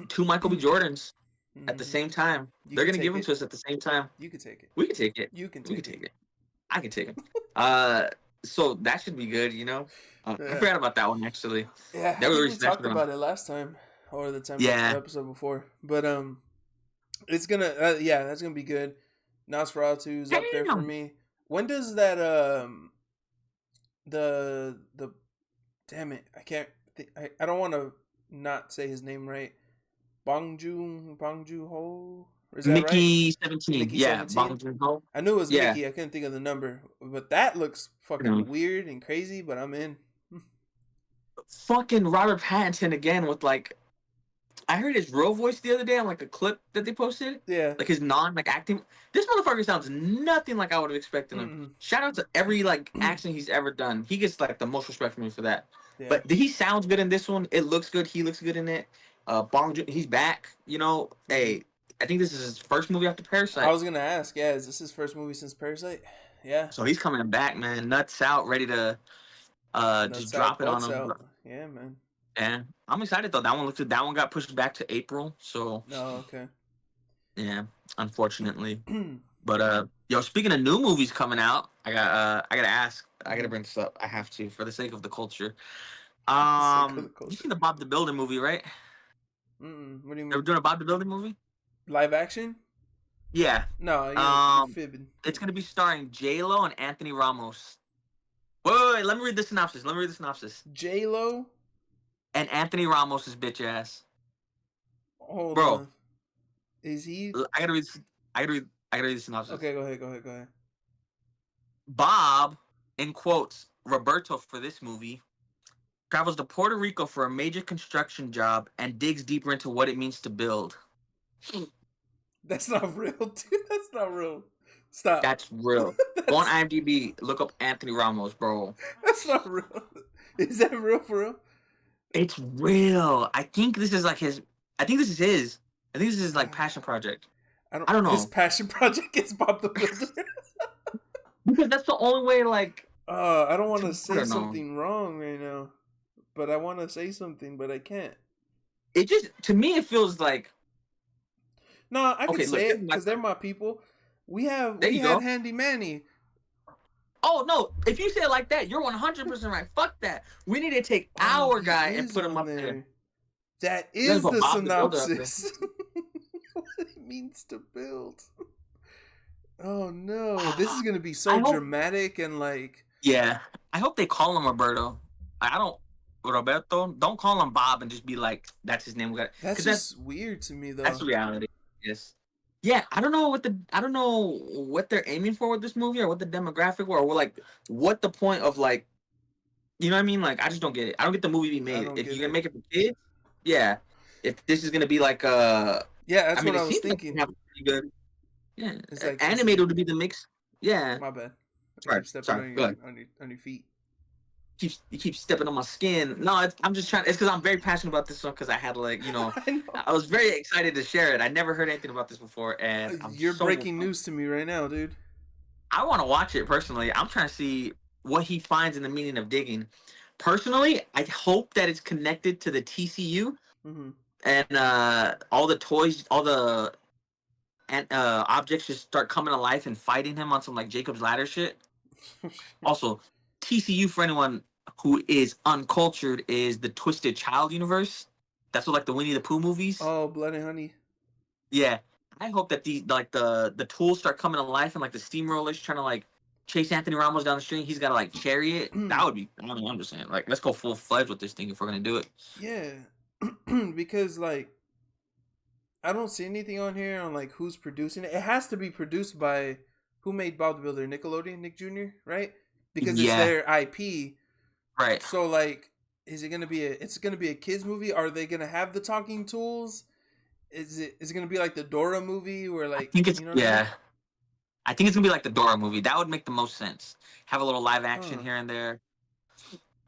Two Michael B. Jordans at the same time. They're gonna give them to us at the same time. You can take it. We can take it. You can We take can it. take it. I can take it. So that should be good. I forgot about that one actually. Yeah, That was we really talked about it last time or the time the episode before. But it's gonna that's gonna be good. Nosferatu's up there for me. When does that the damn it, I don't want to not say his name right. Bong Joon-ho, is that Mickey right? 17. Mickey Yeah, 17? Bong Joon-ho. I knew it was Mickey. I couldn't think of the number, but that looks fucking weird and crazy. But I'm in. Fucking Robert Pattinson again with like, I heard his real voice the other day on like a clip that they posted. Yeah, like his acting. This motherfucker sounds nothing like I would have expected him. Mm-mm. Shout out to every like accent he's ever done. He gets like the most respect from me for that. Yeah. But he sounds good in this one. It looks good. He looks good in it. Bong Joon, he's back. Hey, I think this is his first movie after Parasite. I was gonna ask. Yeah, is this his first movie since Parasite? Yeah. So he's coming back, man. Nuts out, ready to just drop it on him. Yeah, man. Yeah, I'm excited though. That one got pushed back to April. So Oh, okay. yeah, unfortunately. But yo, speaking of new movies coming out, I gotta ask. I gotta bring this up. I have to for the sake of the culture. The sake of the You culture. seen the Bob the Builder movie, right? What do you They were mean? doing a Bob the Builder movie. Live action? Yeah. No, you're fibbing. It's gonna be starring J Lo and Anthony Ramos. Wait. Let me read the synopsis. J Lo. And Anthony Ramos' bitch ass, Hold bro. on. Is he? I gotta read. I gotta read the synopsis. Okay, go ahead. Bob, in quotes, Roberto for this movie, travels to Puerto Rico for a major construction job and digs deeper into what it means to build. That's not real, dude. That's not real. Stop. That's real. Go on IMDb, look up Anthony Ramos, bro. That's not real. Is that real for real? It's real. I think this is like his. I think this is his. I think this is his like passion project. I don't His know passion project is Bob the Builder. because that's the only way. Like I don't want to I say don't know. something wrong right now, but I want to say something, but I can't. It just to me it feels like No, I can okay. say Look, it because they're my people. We there you had go. Handy Manny. Oh no! If you say it like that, you're 100% right. Fuck that. We need to take our He guy and is put him on up there. That You gotta is put the Bob the Builder up there. synopsis. What it means to build. Oh no, this is gonna be so I hope. dramatic and like. Yeah, I hope they call him Roberto. I don't Roberto. Don't call him Bob and just be like that's his name. That's Because just weird to me, that's though. the reality. Yes. Yeah, I don't know what they're aiming for with this movie or what the demographic or like what the point of like you know what I mean? Like I just don't get it. I don't get the movie being I made. don't If get you're gonna it. make it for kids, yeah. If this is gonna be like Yeah, I that's mean what it I was seems like thinking. they have a pretty good yeah. It's like this is Animated would be the mix. Yeah. my bad. I Sorry, keep stepping sorry. on Go ahead. your feet. You keep stepping on my skin. No, I'm just trying. It's because I'm very passionate about this one because I had like I know. I was very excited to share it. I never heard anything about this before, and I'm You're so breaking news to me right now, dude. I want to watch it personally. I'm trying to see what he finds in the meaning of digging. Personally, I hope that it's connected to the TCU Mm-hmm. and all the toys, all the and objects just start coming to life and fighting him on some like Jacob's Ladder shit. Also, TCU for anyone who is uncultured is the Twisted Child universe. That's what like the Winnie the Pooh movies. Oh, Blood and Honey. Yeah, I hope that the tools start coming to life and like the steamrollers trying to like chase Anthony Ramos down the street. He's got to like chariot. That would be. I mean, I'm just saying, like, let's go full fledged with this thing if we're gonna do it. Yeah, because like I don't see anything on here on like who's producing it. It has to be produced by who made Bob the Builder, Nickelodeon, Nick Jr., right? Because it's Yeah, their IP. right. So like, is it gonna be it's gonna be a kids movie? Are they gonna have the talking tools? Is it gonna be like the Dora movie where I like think it's you know what I yeah. mean? I think it's gonna be like the Dora movie. That would make the most sense. Have a little live action Huh. here and there.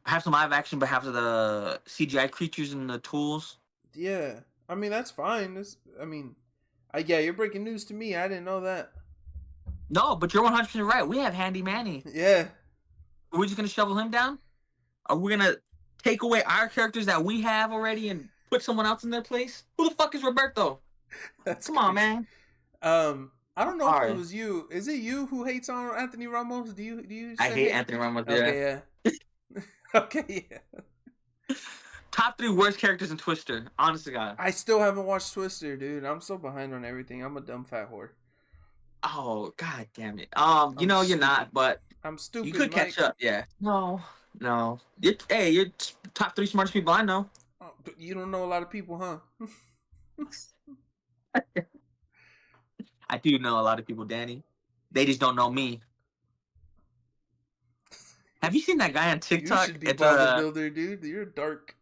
Have some live action, but have the CGI creatures and the tools. Yeah. I mean that's fine. Yeah, you're breaking news to me. I didn't know that. No, but you're 100% right. We have Handy Manny. Yeah. Are we just gonna shovel him down? Are we gonna take away our characters that we have already and put someone else in their place? Who the fuck is Roberto? That's Come on, crazy. man. I don't know if it Sorry. was you. Is it you who hates on Anthony Ramos? Do you I send hate hate? Anthony Ramos. Yeah. Okay, yeah. Okay, yeah. Top 3 worst characters in Twister. Honest to God. I still haven't watched Twister, dude. I'm so behind on everything. I'm a dumb fat whore. Oh, god damn it. I'm You're stupid. not, but I'm stupid, you could Mike. catch up. Yeah. No. You're top 3 smartest people I know. Oh, but you don't know a lot of people, huh? I do know a lot of people, Danny. They just don't know me. Have you seen that guy on You TikTok? should be Bob the Builder, dude. You're dark.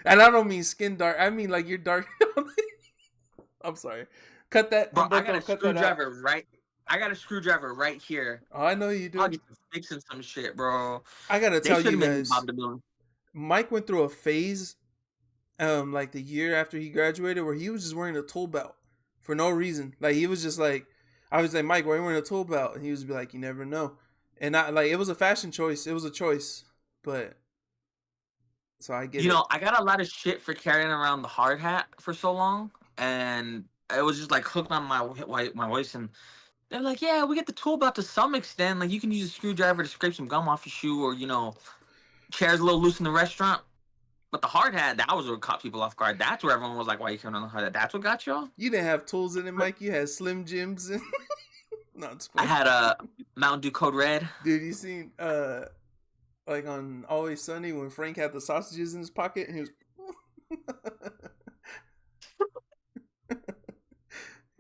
And I don't mean skin dark. I mean like you're dark. I'm sorry. Cut that. Bro, I Humberto, got a cut that out. screwdriver right. I got a screwdriver right here. Oh, I know you do. I'll get to fixing some shit, bro. I gotta They tell should you have made me guys, Bob the Builder. Mike went through a phase, like the year after he graduated, where he was just wearing a tool belt for no reason. Like he was just like, I was like, Mike, why are you wearing a tool belt? And he was be like, you never know. And I like it was a fashion choice. It was a choice, but So I get You it. know, I got a lot of shit for carrying around the hard hat for so long, and it was just like hooked on my waist. And they're like, "Yeah, we get the tool belt to some extent. Like, you can use a screwdriver to scrape some gum off your shoe, or chairs a little loose in the restaurant." But the hard hat, that was what caught people off guard. That's where everyone was like, "Why are you carrying on the hard hat?" That's what got y'all. You didn't have tools in it, Mike. You had Slim Jims and no, it's I fine. had a Mountain Dew Code Red. Dude, you seen like on Always Sunny when Frank had the sausages in his pocket and he was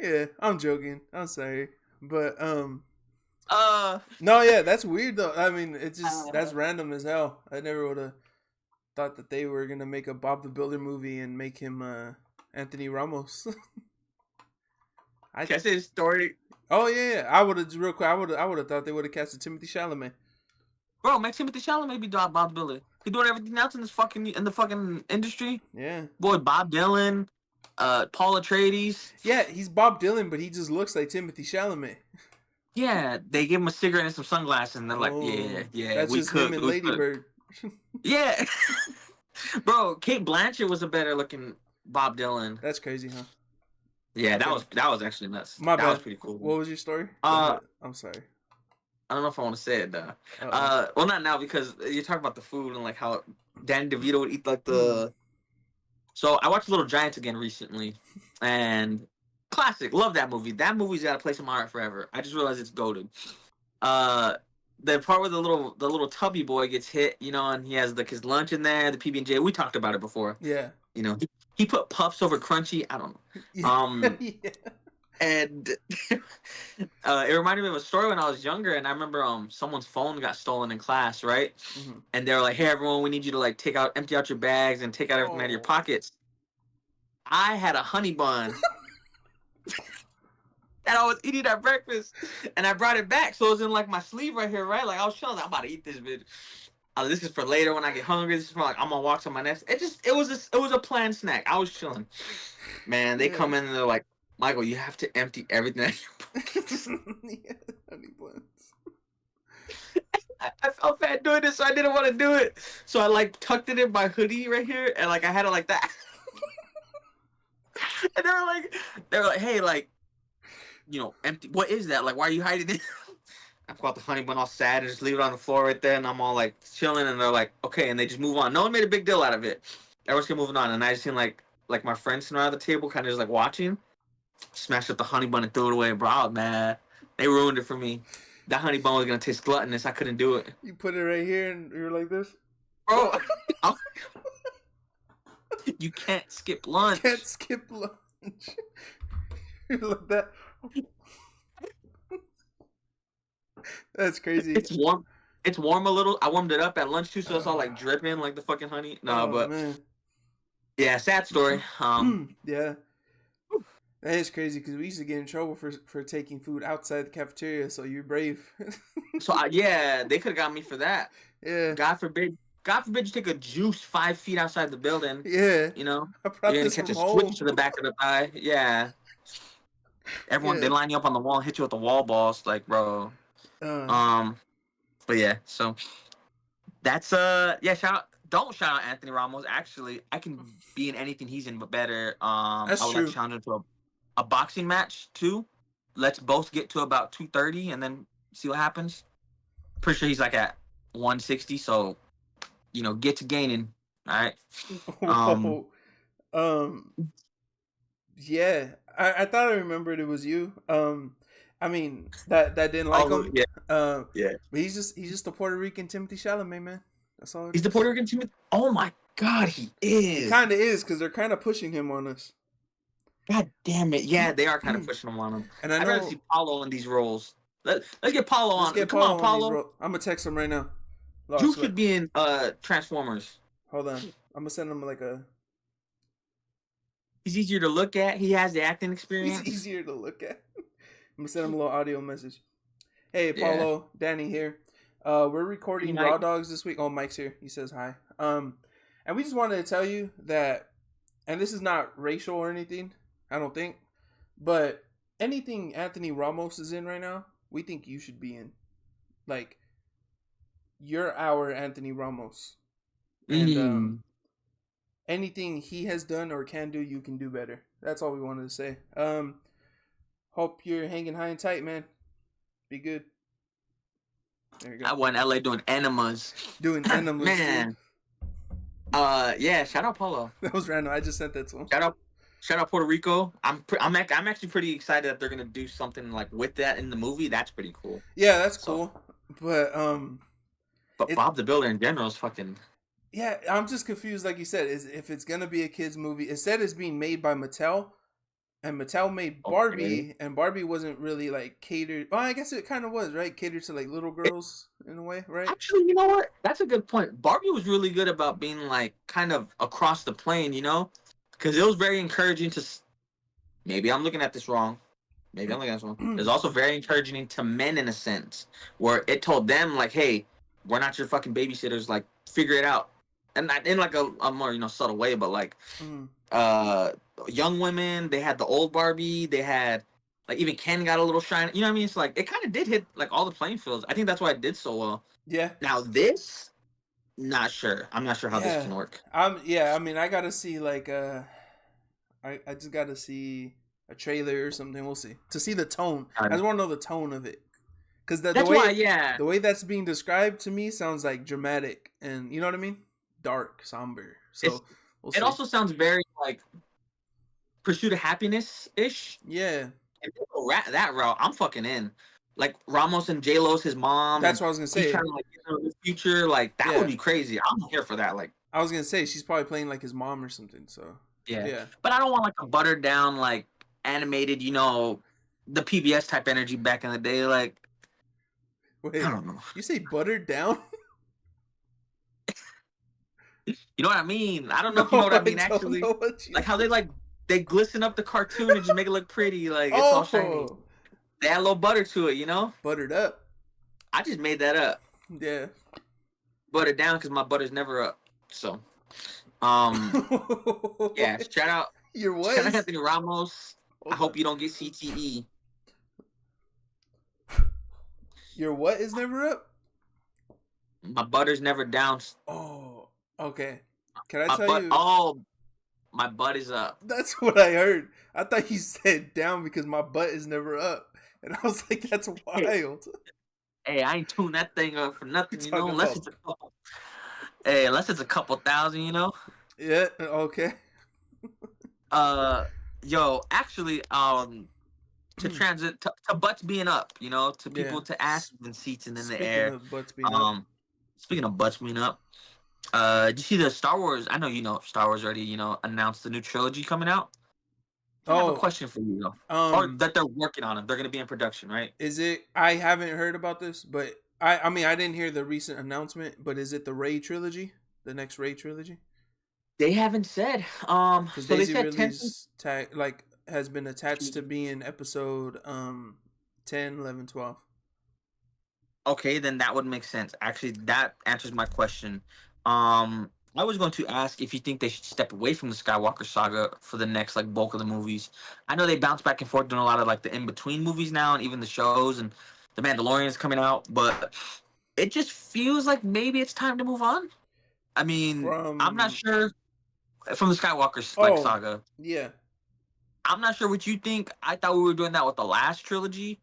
yeah, I'm joking. I'm sorry. But no, yeah, that's weird though. I mean, it's just that's random as hell. I never would have thought that they were gonna make a Bob the Builder movie and make him Anthony Ramos. Can I say the story? Oh yeah. I would have real quick. I would have thought they would have casted Timothy Chalamet. Bro, make Timothy Chalamet be Bob the Builder. He doing everything else in the fucking industry. Yeah. Boy, Bob Dylan, Paul Atreides. Yeah, he's Bob Dylan, but he just looks like Timothy Chalamet. Yeah, they give him a cigarette and some sunglasses, and they're like, yeah, that's we just could. him and Lady Bird. Yeah, bro, Kate Blanchett was a better looking Bob Dylan. That's crazy, huh? Yeah, that was actually nuts. My that bad. was pretty cool. What was your story? I'm sorry. I don't know if I want to say it though. Well, not now because you talk about the food and like how Danny DeVito would eat like the. So I watched Little Giants again recently, and classic. Love that movie. That movie's got a place in my heart forever. I just realized it's goated. The part where the little tubby boy gets hit, and he has like his lunch in there, the PB&J. We talked about it before. Yeah. He put puffs over crunchy. I don't know. Yeah. And it reminded me of a story when I was younger, and I remember someone's phone got stolen in class, right? Mm-hmm. And they were like, "Hey, everyone, we need you to like empty out your bags and take out everything out of your pockets." I had a honey bun that I was eating at breakfast, and I brought it back, so it was in like my sleeve right here, right? Like I was chilling, I'm about to eat this bitch. This is for later when I get hungry. This is for like I'm gonna walk to my next. It was a planned snack. I was chilling. Man, they come in and they're like, "Michael, you have to empty everything out of your pockets." Honey buns. I felt bad doing this, so I didn't want to do it. So I like tucked it in my hoodie right here, and like I had it like that. And they were like, "Hey, like, empty. What is that? Like, why are you hiding it?" I pull out the honey bun all sad and just leave it on the floor right there, and I'm all like chilling, and they're like, "Okay," and they just move on. No one made a big deal out of it. Everyone's kept moving on, and I just seen like my friends sitting around the table, kind of just like watching. Smashed up the honey bun and threw it away, bro. I was mad. They ruined it for me. That honey bun was gonna taste gluttonous. I couldn't do it. You put it right here, and you're like this, bro. You can't skip lunch. Can't skip lunch. You're like that. That's crazy. It's warm. It's warm a little. I warmed it up at lunch too, so it's all like dripping like the fucking honey. No, but man. Yeah, sad story. Yeah. That is crazy because we used to get in trouble for taking food outside the cafeteria. So you're brave. So they could have got me for that. Yeah. God forbid you take a juice 5 feet outside the building. Yeah. You're gonna catch a switch to the back of the thigh. Yeah. Everyone they line you up on the wall, hit you with the wall balls, like bro. But yeah, so that's Don't shout out Anthony Ramos. Actually, I can be in anything he's in, but better. That's I would true. like to challenge him to a boxing match too. Let's both get to about 230 and then see what happens. Pretty sure he's like at 160, so get to gaining. All right. Yeah. I thought I remembered it was you. I mean that didn't like him. Yeah. Yeah. But he's just a Puerto Rican Timothy Chalamet, man. That's all. He's the Puerto Rican Timothy. Oh my God, he is. He kind of is because they're kind of pushing him on us. God damn it! Yeah, they are kind of pushing him on him. And I'd rather see Paulo in these roles. Let's get Paulo on. Come on, Paulo. I'm gonna text him right now. You should be in Transformers. Hold on, I'm gonna send him like a. He's easier to look at. He has the acting experience. He's easier to look at. I'm gonna send him a little audio message. Hey, Paulo, Danny here. We're recording Raw Dogs this week. Oh, Mike's here. He says hi. And we just wanted to tell you that, and this is not racial or anything, I don't think, but anything Anthony Ramos is in right now, we think you should be in. Like, you're our Anthony Ramos. And anything he has done or can do, you can do better. That's all we wanted to say. Hope you're hanging high and tight, man. Be good. There you go. I went LA doing enemas. Doing enemas, Man. Yeah. Shout out Polo. That was random. I just sent that to him. Shout out Puerto Rico. I'm actually pretty excited that they're gonna do something like with that in the movie. That's pretty cool. Yeah, that's cool. But Bob the Builder in general is fucking. Yeah, I'm just confused. Like you said, is if it's gonna be a kids movie, it said it's being made by Mattel, and Mattel made Barbie, and Barbie wasn't really like catered. Well, I guess it kind of was, right? Catered to like little girls in a way, right? Actually, you know what? That's a good point. Barbie was really good about being like kind of across the plane, you know, because it was very encouraging to. Maybe I'm looking at this wrong. Maybe I'm looking at this wrong. It's also very encouraging to men in a sense, where it told them like, "Hey, we're not your fucking babysitters. Like, figure it out." And not in like a more subtle way, but like young women, they had the old Barbie, they had like even Ken got a little shine. You know what I mean? It's like it kind of did hit like all the playing fields. I think that's why it did so well. Yeah. Now this, not sure. I'm not sure how this can work. I mean, I gotta see like I just gotta see a trailer or something. We'll see to see the tone. I just want to know the tone of it. Because the way that's being described to me sounds like dramatic and you know what I mean? Dark, somber. So it also sounds very like Pursuit of Happiness ish. Yeah. If they go that route, I'm fucking in. Like Ramos and J-Lo's his mom. That's what I was gonna say. He's trying to like get into the future. Like that would be crazy. I'm here for that. Like I was gonna say she's probably playing like his mom or something. So yeah. But I don't want like a buttered down like animated. The PBS type energy back in the day. Like wait, I don't know. You say buttered down? You know what I mean? I don't know if you know what I mean. Actually, like how they glisten up the cartoon and just make it look pretty. Like it's all shiny. They add a little butter to it, Buttered up. I just made that up. Yeah. Buttered down because my butter's never up. So, yeah. Shout out. Your what? Shout out Anthony Ramos. I hope you don't get CTE. Your what is never up? My butter's never down. Oh, okay. Can I tell you? Oh, my butt is up. That's what I heard. I thought you said down because my butt is never up. And I was like, that's wild. Hey, I ain't tuned that thing up for nothing, unless it's a couple thousand, Yeah, okay. Yo, actually, to transit to butts being up, to people to ass and seats and in the air. Butts being up. Speaking of butts being up, did you see the Star Wars? I know Star Wars already, announced the new trilogy coming out. I have a question for you though. Or that they're working on it. They're gonna be in production, right? Is it? I haven't heard about this, but I mean I didn't hear the recent announcement. But is it the Rey trilogy? The next Rey trilogy? They haven't said. So they said 10 has been attached to being episode 10, 11, 12. Okay, then that would make sense. Actually, that answers my question. I was going to ask if you think they should step away from the Skywalker saga for the next bulk of the movies. I know they bounce back and forth doing a lot of the in-between movies now and even the shows and The Mandalorian is coming out, but it just feels like maybe it's time to move on. I mean, I'm not sure from the Skywalker saga. Yeah. I'm not sure what you think. I thought we were doing that with the last trilogy.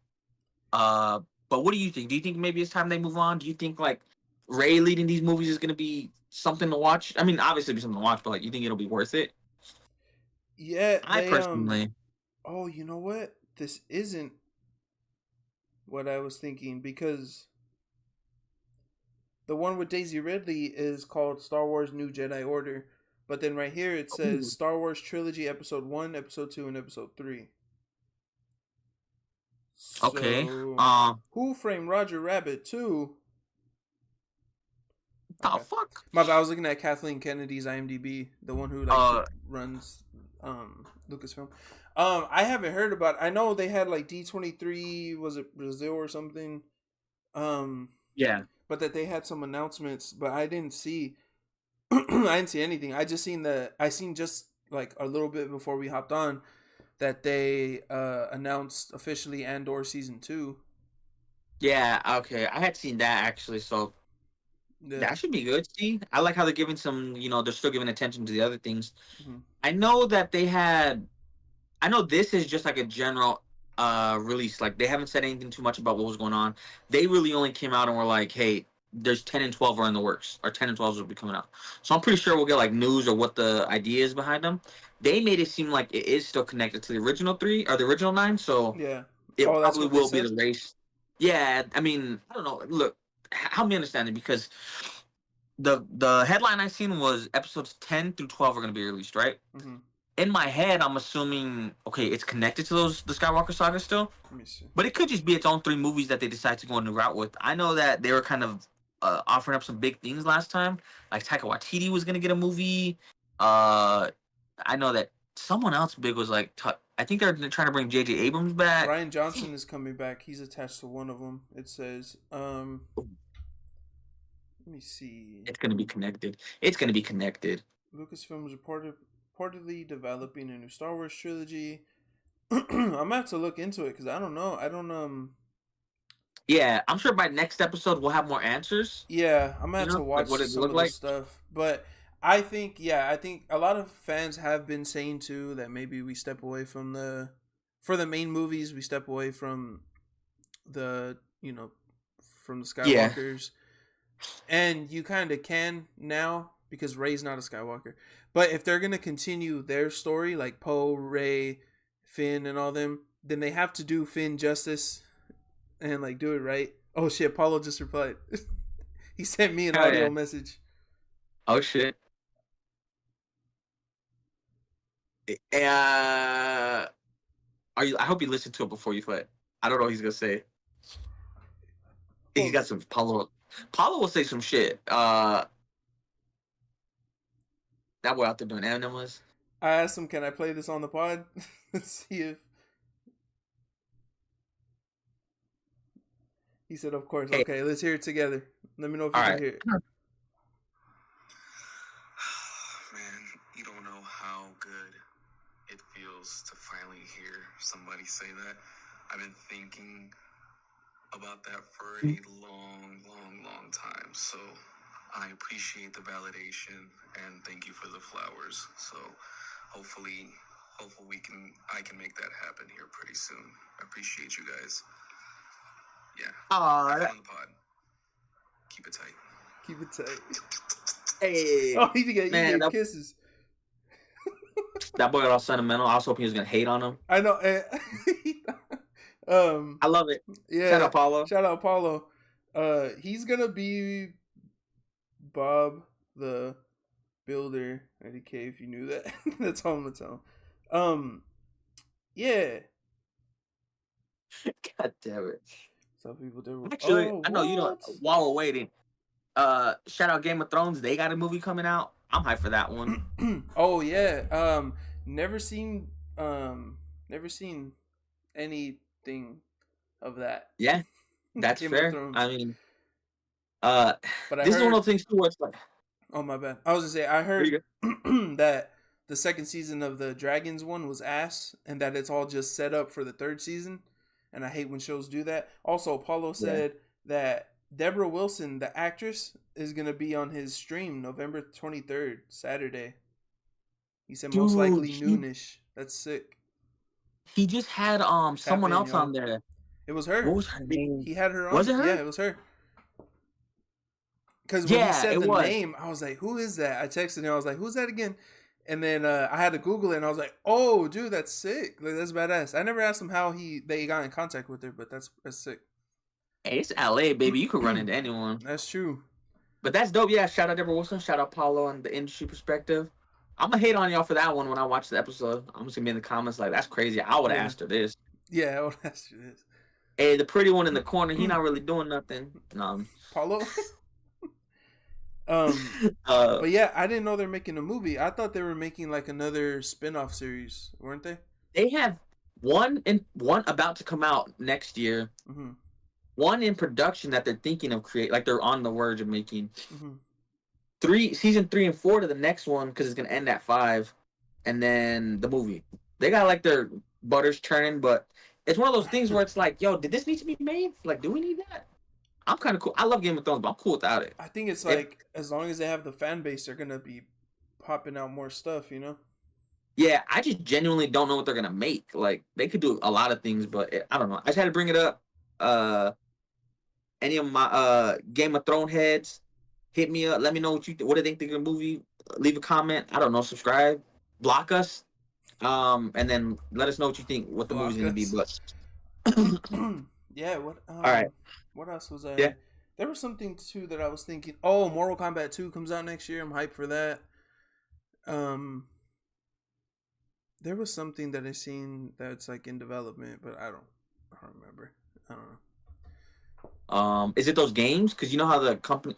But what do you think? Do you think maybe it's time they move on? Do you think Rey leading these movies is going to be something to watch? I mean, obviously it'll be something to watch, but you think it'll be worth it? Yeah, I personally. Oh, you know what? This isn't what I was thinking because the one with Daisy Ridley is called Star Wars New Jedi Order, but then right here it says Star Wars Trilogy Episode 1, Episode 2, and Episode 3. So, okay. Who Framed Roger Rabbit 2? The fuck? My bad, I was looking at Kathleen Kennedy's IMDb, the one who runs Lucasfilm. I haven't heard about. I know they had D23. Was it Brazil or something? Yeah. But that they had some announcements, but I didn't see. I didn't see anything. I seen just a little bit before we hopped on that they announced officially Andor season 2. Yeah. Okay. I had seen that actually. So Yeah. That should be good. See, I like how they're giving some, they're still giving attention to the other things. Mm-hmm. I know that I know this is just like a general release. Like they haven't said anything too much about what was going on. They really only came out and were like, hey, there's 10 and 12 are in the works, or 10 and 12 will be coming out. So I'm pretty sure we'll get like news or what the idea is behind them. They made it seem like it is still connected to the original 3 or the original 9, so Yeah. it That's probably what they will be said? the race. Yeah, I mean, I don't know. Look, help me understand it, because the headline I seen was episodes 10 through 12 are going to be released, right? Mm-hmm. In my head, I'm assuming, okay, it's connected to the Skywalker saga still, Let me see. but it could just be its own 3 movies that they decide to go a new route with. I know that they were kind of offering up some big things last time, like Taika Waititi was gonna get a movie. I know that someone else big was like, I think they're trying to bring J.J. Abrams back. Ryan Johnson is coming back. He's attached to one of them. It says, let me see. It's gonna be connected. It's gonna be connected. Lucasfilm is reportedly developing a new Star Wars trilogy. I'm gonna have to look into it because I don't know. I don't Yeah, I'm sure by next episode we'll have more answers. Yeah, I'm gonna have to Like watch what it some look of like. this stuff. But I think a lot of fans have been saying too that maybe we step away from for the main movies, we step away from the from the Skywalkers. And you kind of can now because Rey's not a Skywalker. But if they're gonna continue their story, like Poe, Rey, Finn, and all them, then they have to do Finn justice and like do it right. Oh shit! Paulo just replied. He sent me an audio message. Oh shit! I hope you listen to it before you play. I don't know what he's gonna say. He's got some Paulo. Paulo will say some shit. That boy out there doing animals. I asked him, "Can I play this on the pod?" Let's see if he said, "Of course." Hey. Okay, let's hear it together. Let me know if you can hear it. Man, you don't know how good it feels to finally hear somebody say that. I've been thinking about that for a long time. So I appreciate the validation and thank you for the flowers. So hopefully I can make that happen here pretty soon. I appreciate you guys. Yeah. On the pod. Keep it tight. Keep it tight. Hey. Oh, he gave kisses. That boy got all sentimental. I was hoping he was gonna hate on him. I know. I love it. Yeah. Shout out Paulo. Shout out Paulo. He's gonna be Bob the Builder at EK, if you knew that. That's all I'm gonna tell him. Yeah. God damn it. Some people do. Actually, I know you know. While we're waiting, shout out Game of Thrones. They got a movie coming out. I'm hyped for that one. Oh yeah. Never seen anything of that. Yeah, that's Game fair. of Thrones. I mean, but this is one of those things too where it's like. Oh my bad. I was gonna say I heard that the second season of the Dragons one was ass, and that it's all just set up for the third season. And I hate when shows do that. Also, Paulo said that Deborah Wilson, the actress, is gonna be on his stream November 23rd, Saturday. He said most likely noonish. That's sick. He just had someone else on there. It was her. What was her name? He had her on. Was it her? Yeah, it was her. Because when he said the name, I was like, "Who is that?" I texted him. I was like, "Who's that again?" And then I had to Google it, and I was like, "Oh, dude, that's sick! Like that's badass." I never asked him how they got in contact with her, but that's sick. Hey, it's LA, baby. You could run into anyone. That's true. But that's dope. Yeah, shout out Deborah Wilson. Shout out Paulo on the industry perspective. I'm gonna hate on y'all for that one when I watch the episode. I'm just gonna be in the comments like, "That's crazy. I would have asked her this." Yeah, I would have asked her this. Hey, the pretty one in the corner, he not really doing nothing. Paulo. But yeah, I didn't know they're making a movie. I thought they were making like another spin-off series, weren't they? They have one about to come out next year. Mm-hmm. One in production that they're thinking of like they're on the verge of making. Mm-hmm. Season 3 and 4 to the next one because it's gonna end at 5, and then the movie. They got like their butters churning, but it's one of those things where it's like, yo, did this need to be made? Like, do we need that? I'm kind of cool. I love Game of Thrones, but I'm cool without it. I think it's If- like as long as they have the fan base, they're gonna be popping out more stuff. You know. Yeah, I just genuinely don't know what they're gonna make. Like they could do a lot of things, but I don't know. I just had to bring it up. Any of my Game of Thrones heads, hit me up. Let me know what you what do you think of the movie. Leave a comment. I don't know. Subscribe. Block us. And then let us know what you think. What the movie's gonna be. Block But Yeah. What? all right. What else was I? Yeah. There was something too that I was thinking. Oh, Mortal Kombat 2 comes out next year. I'm hyped for that. There was something that I seen that's like in development, but I don't remember. I don't know. Is it those games? Because you know how the company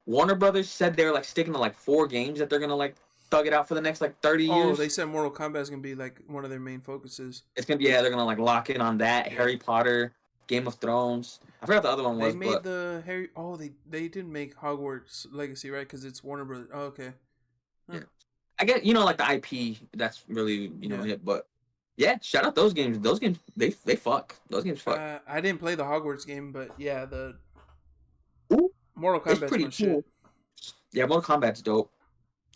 Warner Brothers said they're like sticking to like 4 games that they're gonna like thug it out for the next like 30 years. Oh, they said Mortal Kombat is gonna be like one of their main focuses. It's gonna be they're gonna like lock in on that. Yeah. Harry Potter, Game of Thrones. I forgot the other one They was, made but the Harry. Oh, they didn't make Hogwarts Legacy, right? Because it's Warner Brothers. Oh, okay. Yeah. I get like the IP. That's really Yeah. it. But yeah, shout out those games. Those games they fuck. Those games fuck. I didn't play the Hogwarts game, but yeah, the Ooh, Mortal it's Kombat's pretty my cool. shit. Yeah, Mortal Kombat's dope.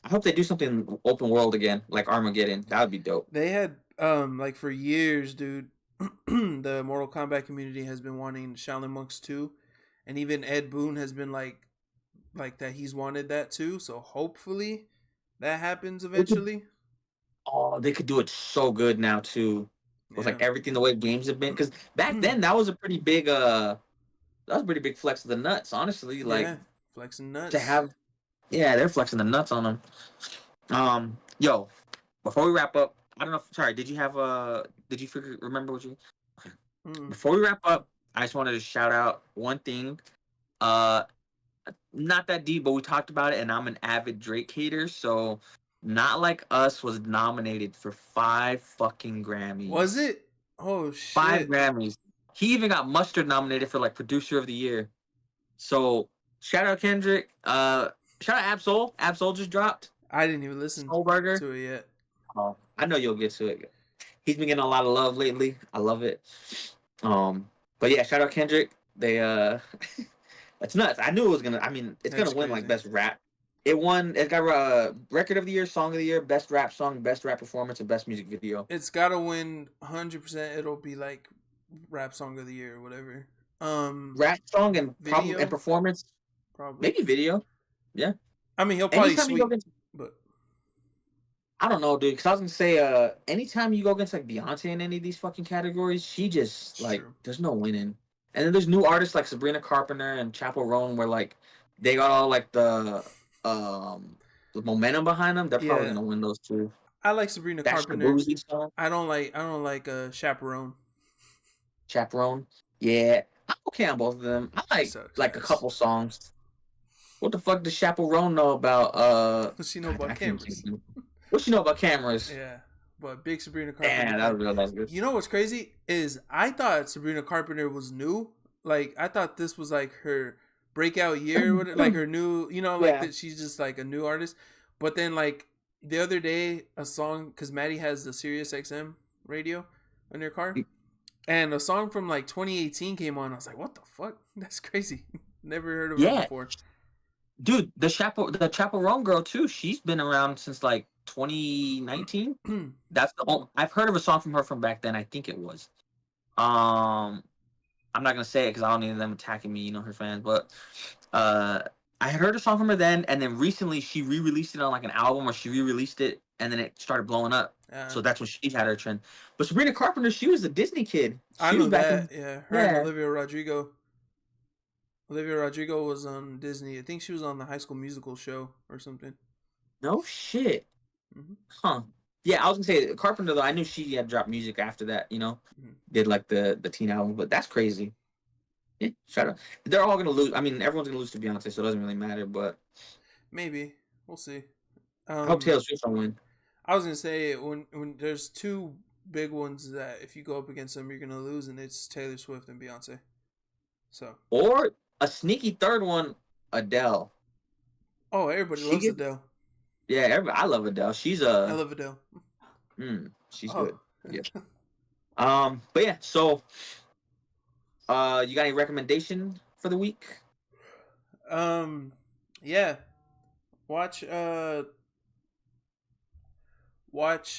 I hope they do something open world again, like Armageddon. That would be dope. They had like for years, dude. The Mortal Kombat community has been wanting Shaolin Monks 2, and even Ed Boon has been like that he's wanted that too. So hopefully that happens eventually. Oh, they could do it so good now too. With like Yeah. everything the way games have been, because back then that was a pretty big flex of the nuts. Honestly, like Yeah, flexing nuts. to have, yeah, they're flexing the nuts on them. Yo, before we wrap up, I don't know. Sorry, did you remember what you? Mm. Before we wrap up, I just wanted to shout out one thing. Not that deep, but we talked about it, and I'm an avid Drake hater, so Not Like Us was nominated for 5 fucking Grammys. Was it? Oh shit! 5 Grammys. He even got Mustard nominated for like Producer of the Year. So shout out Kendrick. Shout out Absol. Absol just dropped. I didn't even listen Soulburger. to it yet. Oh, I know you'll get to it. He's been getting a lot of love lately. I love it. But yeah, shout out Kendrick. They That's nuts. I knew it was gonna. I mean, it's That's gonna win like crazy. best rap. It won. It got record of the year, song of the year, best rap song, best rap performance, and best music video. It's gotta win 100%. It'll be like rap song of the year or whatever. Rap song and Video? and performance, Probably. maybe video. Yeah. I mean, he'll probably Anytime you sweep, go against, but I don't know, dude. Because I was gonna say, anytime you go against like Beyonce in any of these fucking categories, she just like True. there's no winning. And then there's new artists like Sabrina Carpenter and Chappell Roan, where like they got all like the momentum behind them. They're probably Yeah. gonna win those two. I like Sabrina That's Carpenter. Boozy song. I don't like Chaperone. Chaperone. Yeah, I'm okay on both of them. I like Sucks like a ass. couple songs. What the fuck does Chaperone know about? Does she know about I can't cameras? think. What she know about cameras? Yeah, but big Sabrina Carpenter. Damn, that was real. That was good. You know what's crazy is I thought Sabrina Carpenter was new. Like I thought this was like her breakout year, like her new, like Yeah. that she's just like a new artist. But then like the other day, a song because Maddie has the Sirius XM radio in her car, and a song from like 2018 came on. I was like, what the fuck? That's crazy. Never heard of her before. Dude, the Chaperone girl too. She's been around since like 2019. That's the only, I've heard of a song from her from back then. I think it was. I'm not gonna say it because I don't need them attacking me, her fans. But I had heard a song from her then, and then recently she re-released it on like an album, or she re-released it, and then it started blowing up. So that's when she had her trend. But Sabrina Carpenter, she was a Disney kid. I She knew was back that. in, Yeah, her and Olivia Rodrigo. Olivia Rodrigo was on Disney. I think she was on the High School Musical show or something. No shit. Mhm. Huh. Yeah, I was gonna say Carpenter though. I knew she had dropped music after that. Did like the teen album, but that's crazy. Yeah, shout out. They're all gonna lose. I mean, everyone's gonna lose to Beyonce, so it doesn't really matter. But Maybe we'll see. I hope Taylor Swift will win. I was gonna say when there's two big ones that if you go up against them you're gonna lose, and it's Taylor Swift and Beyonce. So Or a sneaky third one, Adele. everybody She loves get- Adele. Yeah, I love Adele. She's I love Adele. she's Oh. good. Yeah. But yeah, so you got any recommendation for the week? Yeah. Watch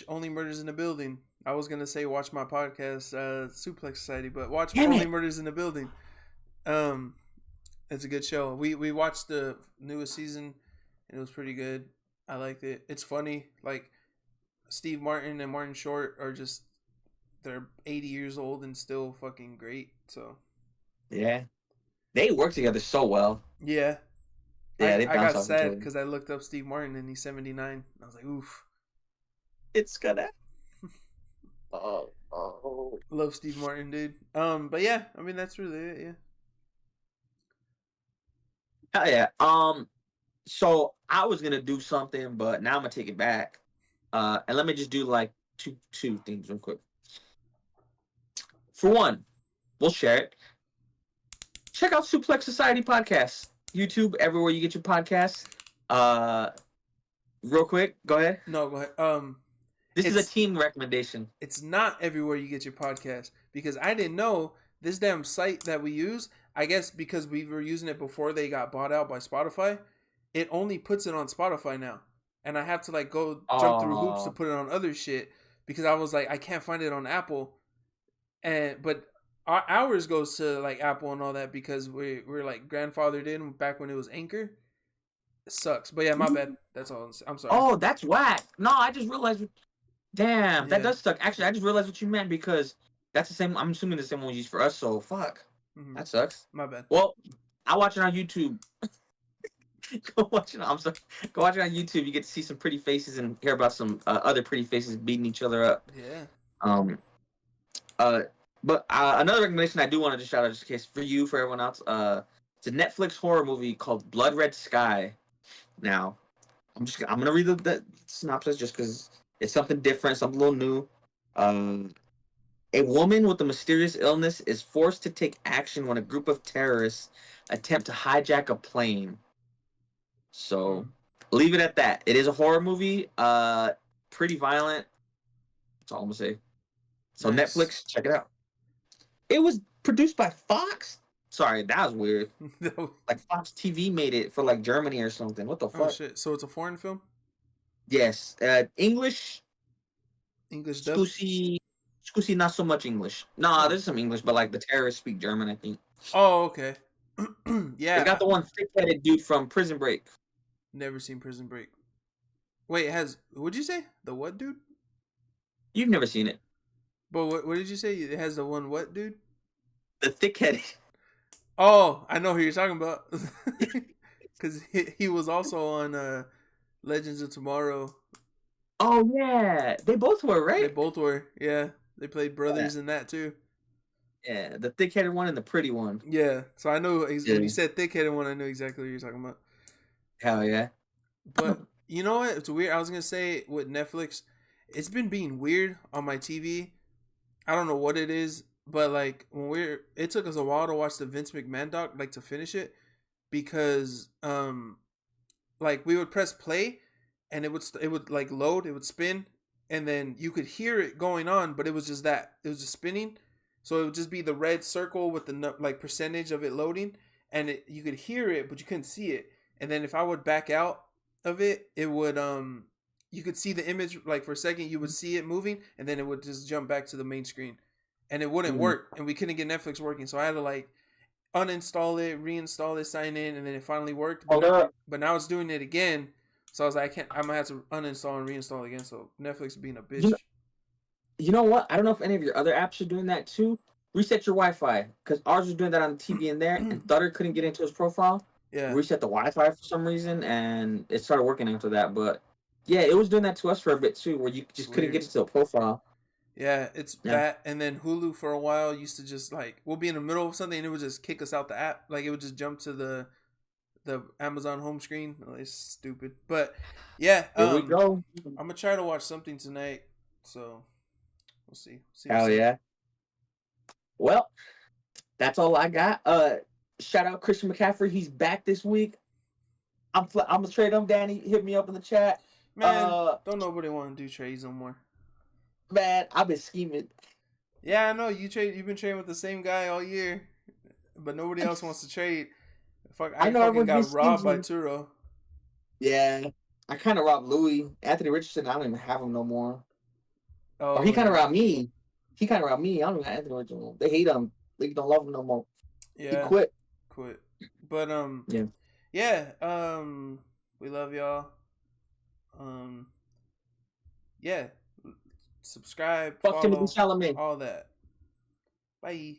Only Murders in the Building. I was gonna say watch my podcast, Suplex Society, but watch Damn Only it. Murders in the Building. It's a good show. We watched the newest season, and it was pretty good. I liked it. It's funny. Like Steve Martin and Martin Short are just they're 80 years old and still fucking great. So Yeah, they work together so well. yeah, Yeah, they I bounce got off each sad other. because I looked up Steve Martin and he's 79. I was like, oof. It's gonna. Oh. Love Steve Martin, dude. But yeah, I mean that's really it. Yeah. Hell yeah. So I was gonna do something, but now I'm gonna take it back. And let me just do like two things real quick. For one, we'll share it. Check out Suplex Society podcast, YouTube, everywhere you get your podcasts. Real quick, go ahead. No, go ahead. This is a team recommendation. It's not everywhere you get your podcast because I didn't know this damn site that we use. I guess because we were using it before they got bought out by Spotify, it only puts it on Spotify now, and I have to like go jump through hoops to put it on other shit because I was like I can't find it on Apple, but ours goes to like Apple and all that because we're like grandfathered in back when it was Anchor. It sucks, but yeah, my bad. That's all. I'm sorry. Oh, that's whack. No, I just realized. Damn, that Yeah. does suck. Actually, I just realized what you meant because that's the same. I'm assuming the same one we use for us. So fuck. Mhm. That sucks. My bad. Well, I watch it on YouTube. Go watch it. I'm sorry. Go watch it on YouTube. You get to see some pretty faces and hear about some other pretty faces beating each other up. Yeah. But another recommendation I do want to just shout out just in case for you, for everyone else. It's a Netflix horror movie called Blood Red Sky. Now, I'm gonna read the synopsis just because it's something different, something a little new. A woman with a mysterious illness is forced to take action when a group of terrorists attempt to hijack a plane. So, leave it at that. It is a horror movie. Pretty violent. That's all I'm gonna say. So Nice. Netflix, check it out. It was produced by Fox. Sorry, that was weird. Like Fox TV made it for like Germany or something. What the fuck? Oh shit! So it's a foreign film? Yes, English. English dub? Scusi, not so much English. Nah, there's some English, but like the terrorists speak German, I think. Oh, okay. Yeah. They got the one thick-headed dude from Prison Break. Never seen Prison Break. Wait, what'd you say? The what dude? You've never seen it. But what did you say? It has the one what dude? The thick-headed. Oh, I know who you're talking about. Because he was also on Legends of Tomorrow. Oh yeah, they both were, right? They both were. Yeah, they played brothers in that too. Yeah, the thick-headed one and the pretty one. Yeah, so I know when you said thick-headed one, I know exactly what you're talking about. Hell yeah. But you know what? It's weird. I was gonna say with Netflix, it's been being weird on my TV. I don't know what it is, but like it took us a while to watch the Vince McMahon doc, like to finish it, because like we would press play, and it would like load, it would spin, and then you could hear it going on, but it was just spinning, so it would just be the red circle with the like percentage of it loading, and you could hear it, but you couldn't see it. And then if I would back out of it, it would you could see the image like for a second, you would see it moving, and then it would just jump back to the main screen, and it wouldn't work, and we couldn't get Netflix working, so I had to like uninstall it, reinstall it, sign in, and then it finally worked. But now it's doing it again, so I was like, I'm gonna have to uninstall and reinstall it again. So Netflix being a bitch. You know what? I don't know if any of your other apps are doing that too. Reset your Wi-Fi, because ours was doing that on the TV in there, and Thutter couldn't get into his profile. Yeah. Reset the Wi-Fi for some reason, and it started working after that. But yeah, it was doing that to us for a bit too, where you just couldn't get into a profile. Yeah, it's that, and then Hulu for a while used to just like we'll be in the middle of something and it would just kick us out the app, like it would just jump to the Amazon home screen. It's stupid, but yeah. Here we go. I'm gonna try to watch something tonight, so we'll see. Hell yeah. Well, that's all I got. Shout out Christian McCaffrey. He's back this week. I'm gonna trade him. Danny, hit me up in the chat. Man, don't nobody want to do trades no more. Man, I've been scheming. Yeah, I know you've been trading with the same guy all year. but nobody else wants to trade. Fuck, I I know fucking everyone's got robbed by stingy. Turo. Yeah, I kind of robbed Louis. Anthony Richardson, I don't even have him no more. Oh, Or he kind of yeah. robbed me. He kind of robbed me. I don't even have Anthony Richardson. They hate him. They don't love him no more. He Yeah, quit. quit. But Yeah. yeah, we love y'all. Yeah, subscribe, Fuck Timothy follow, Chalamet. all that. Bye.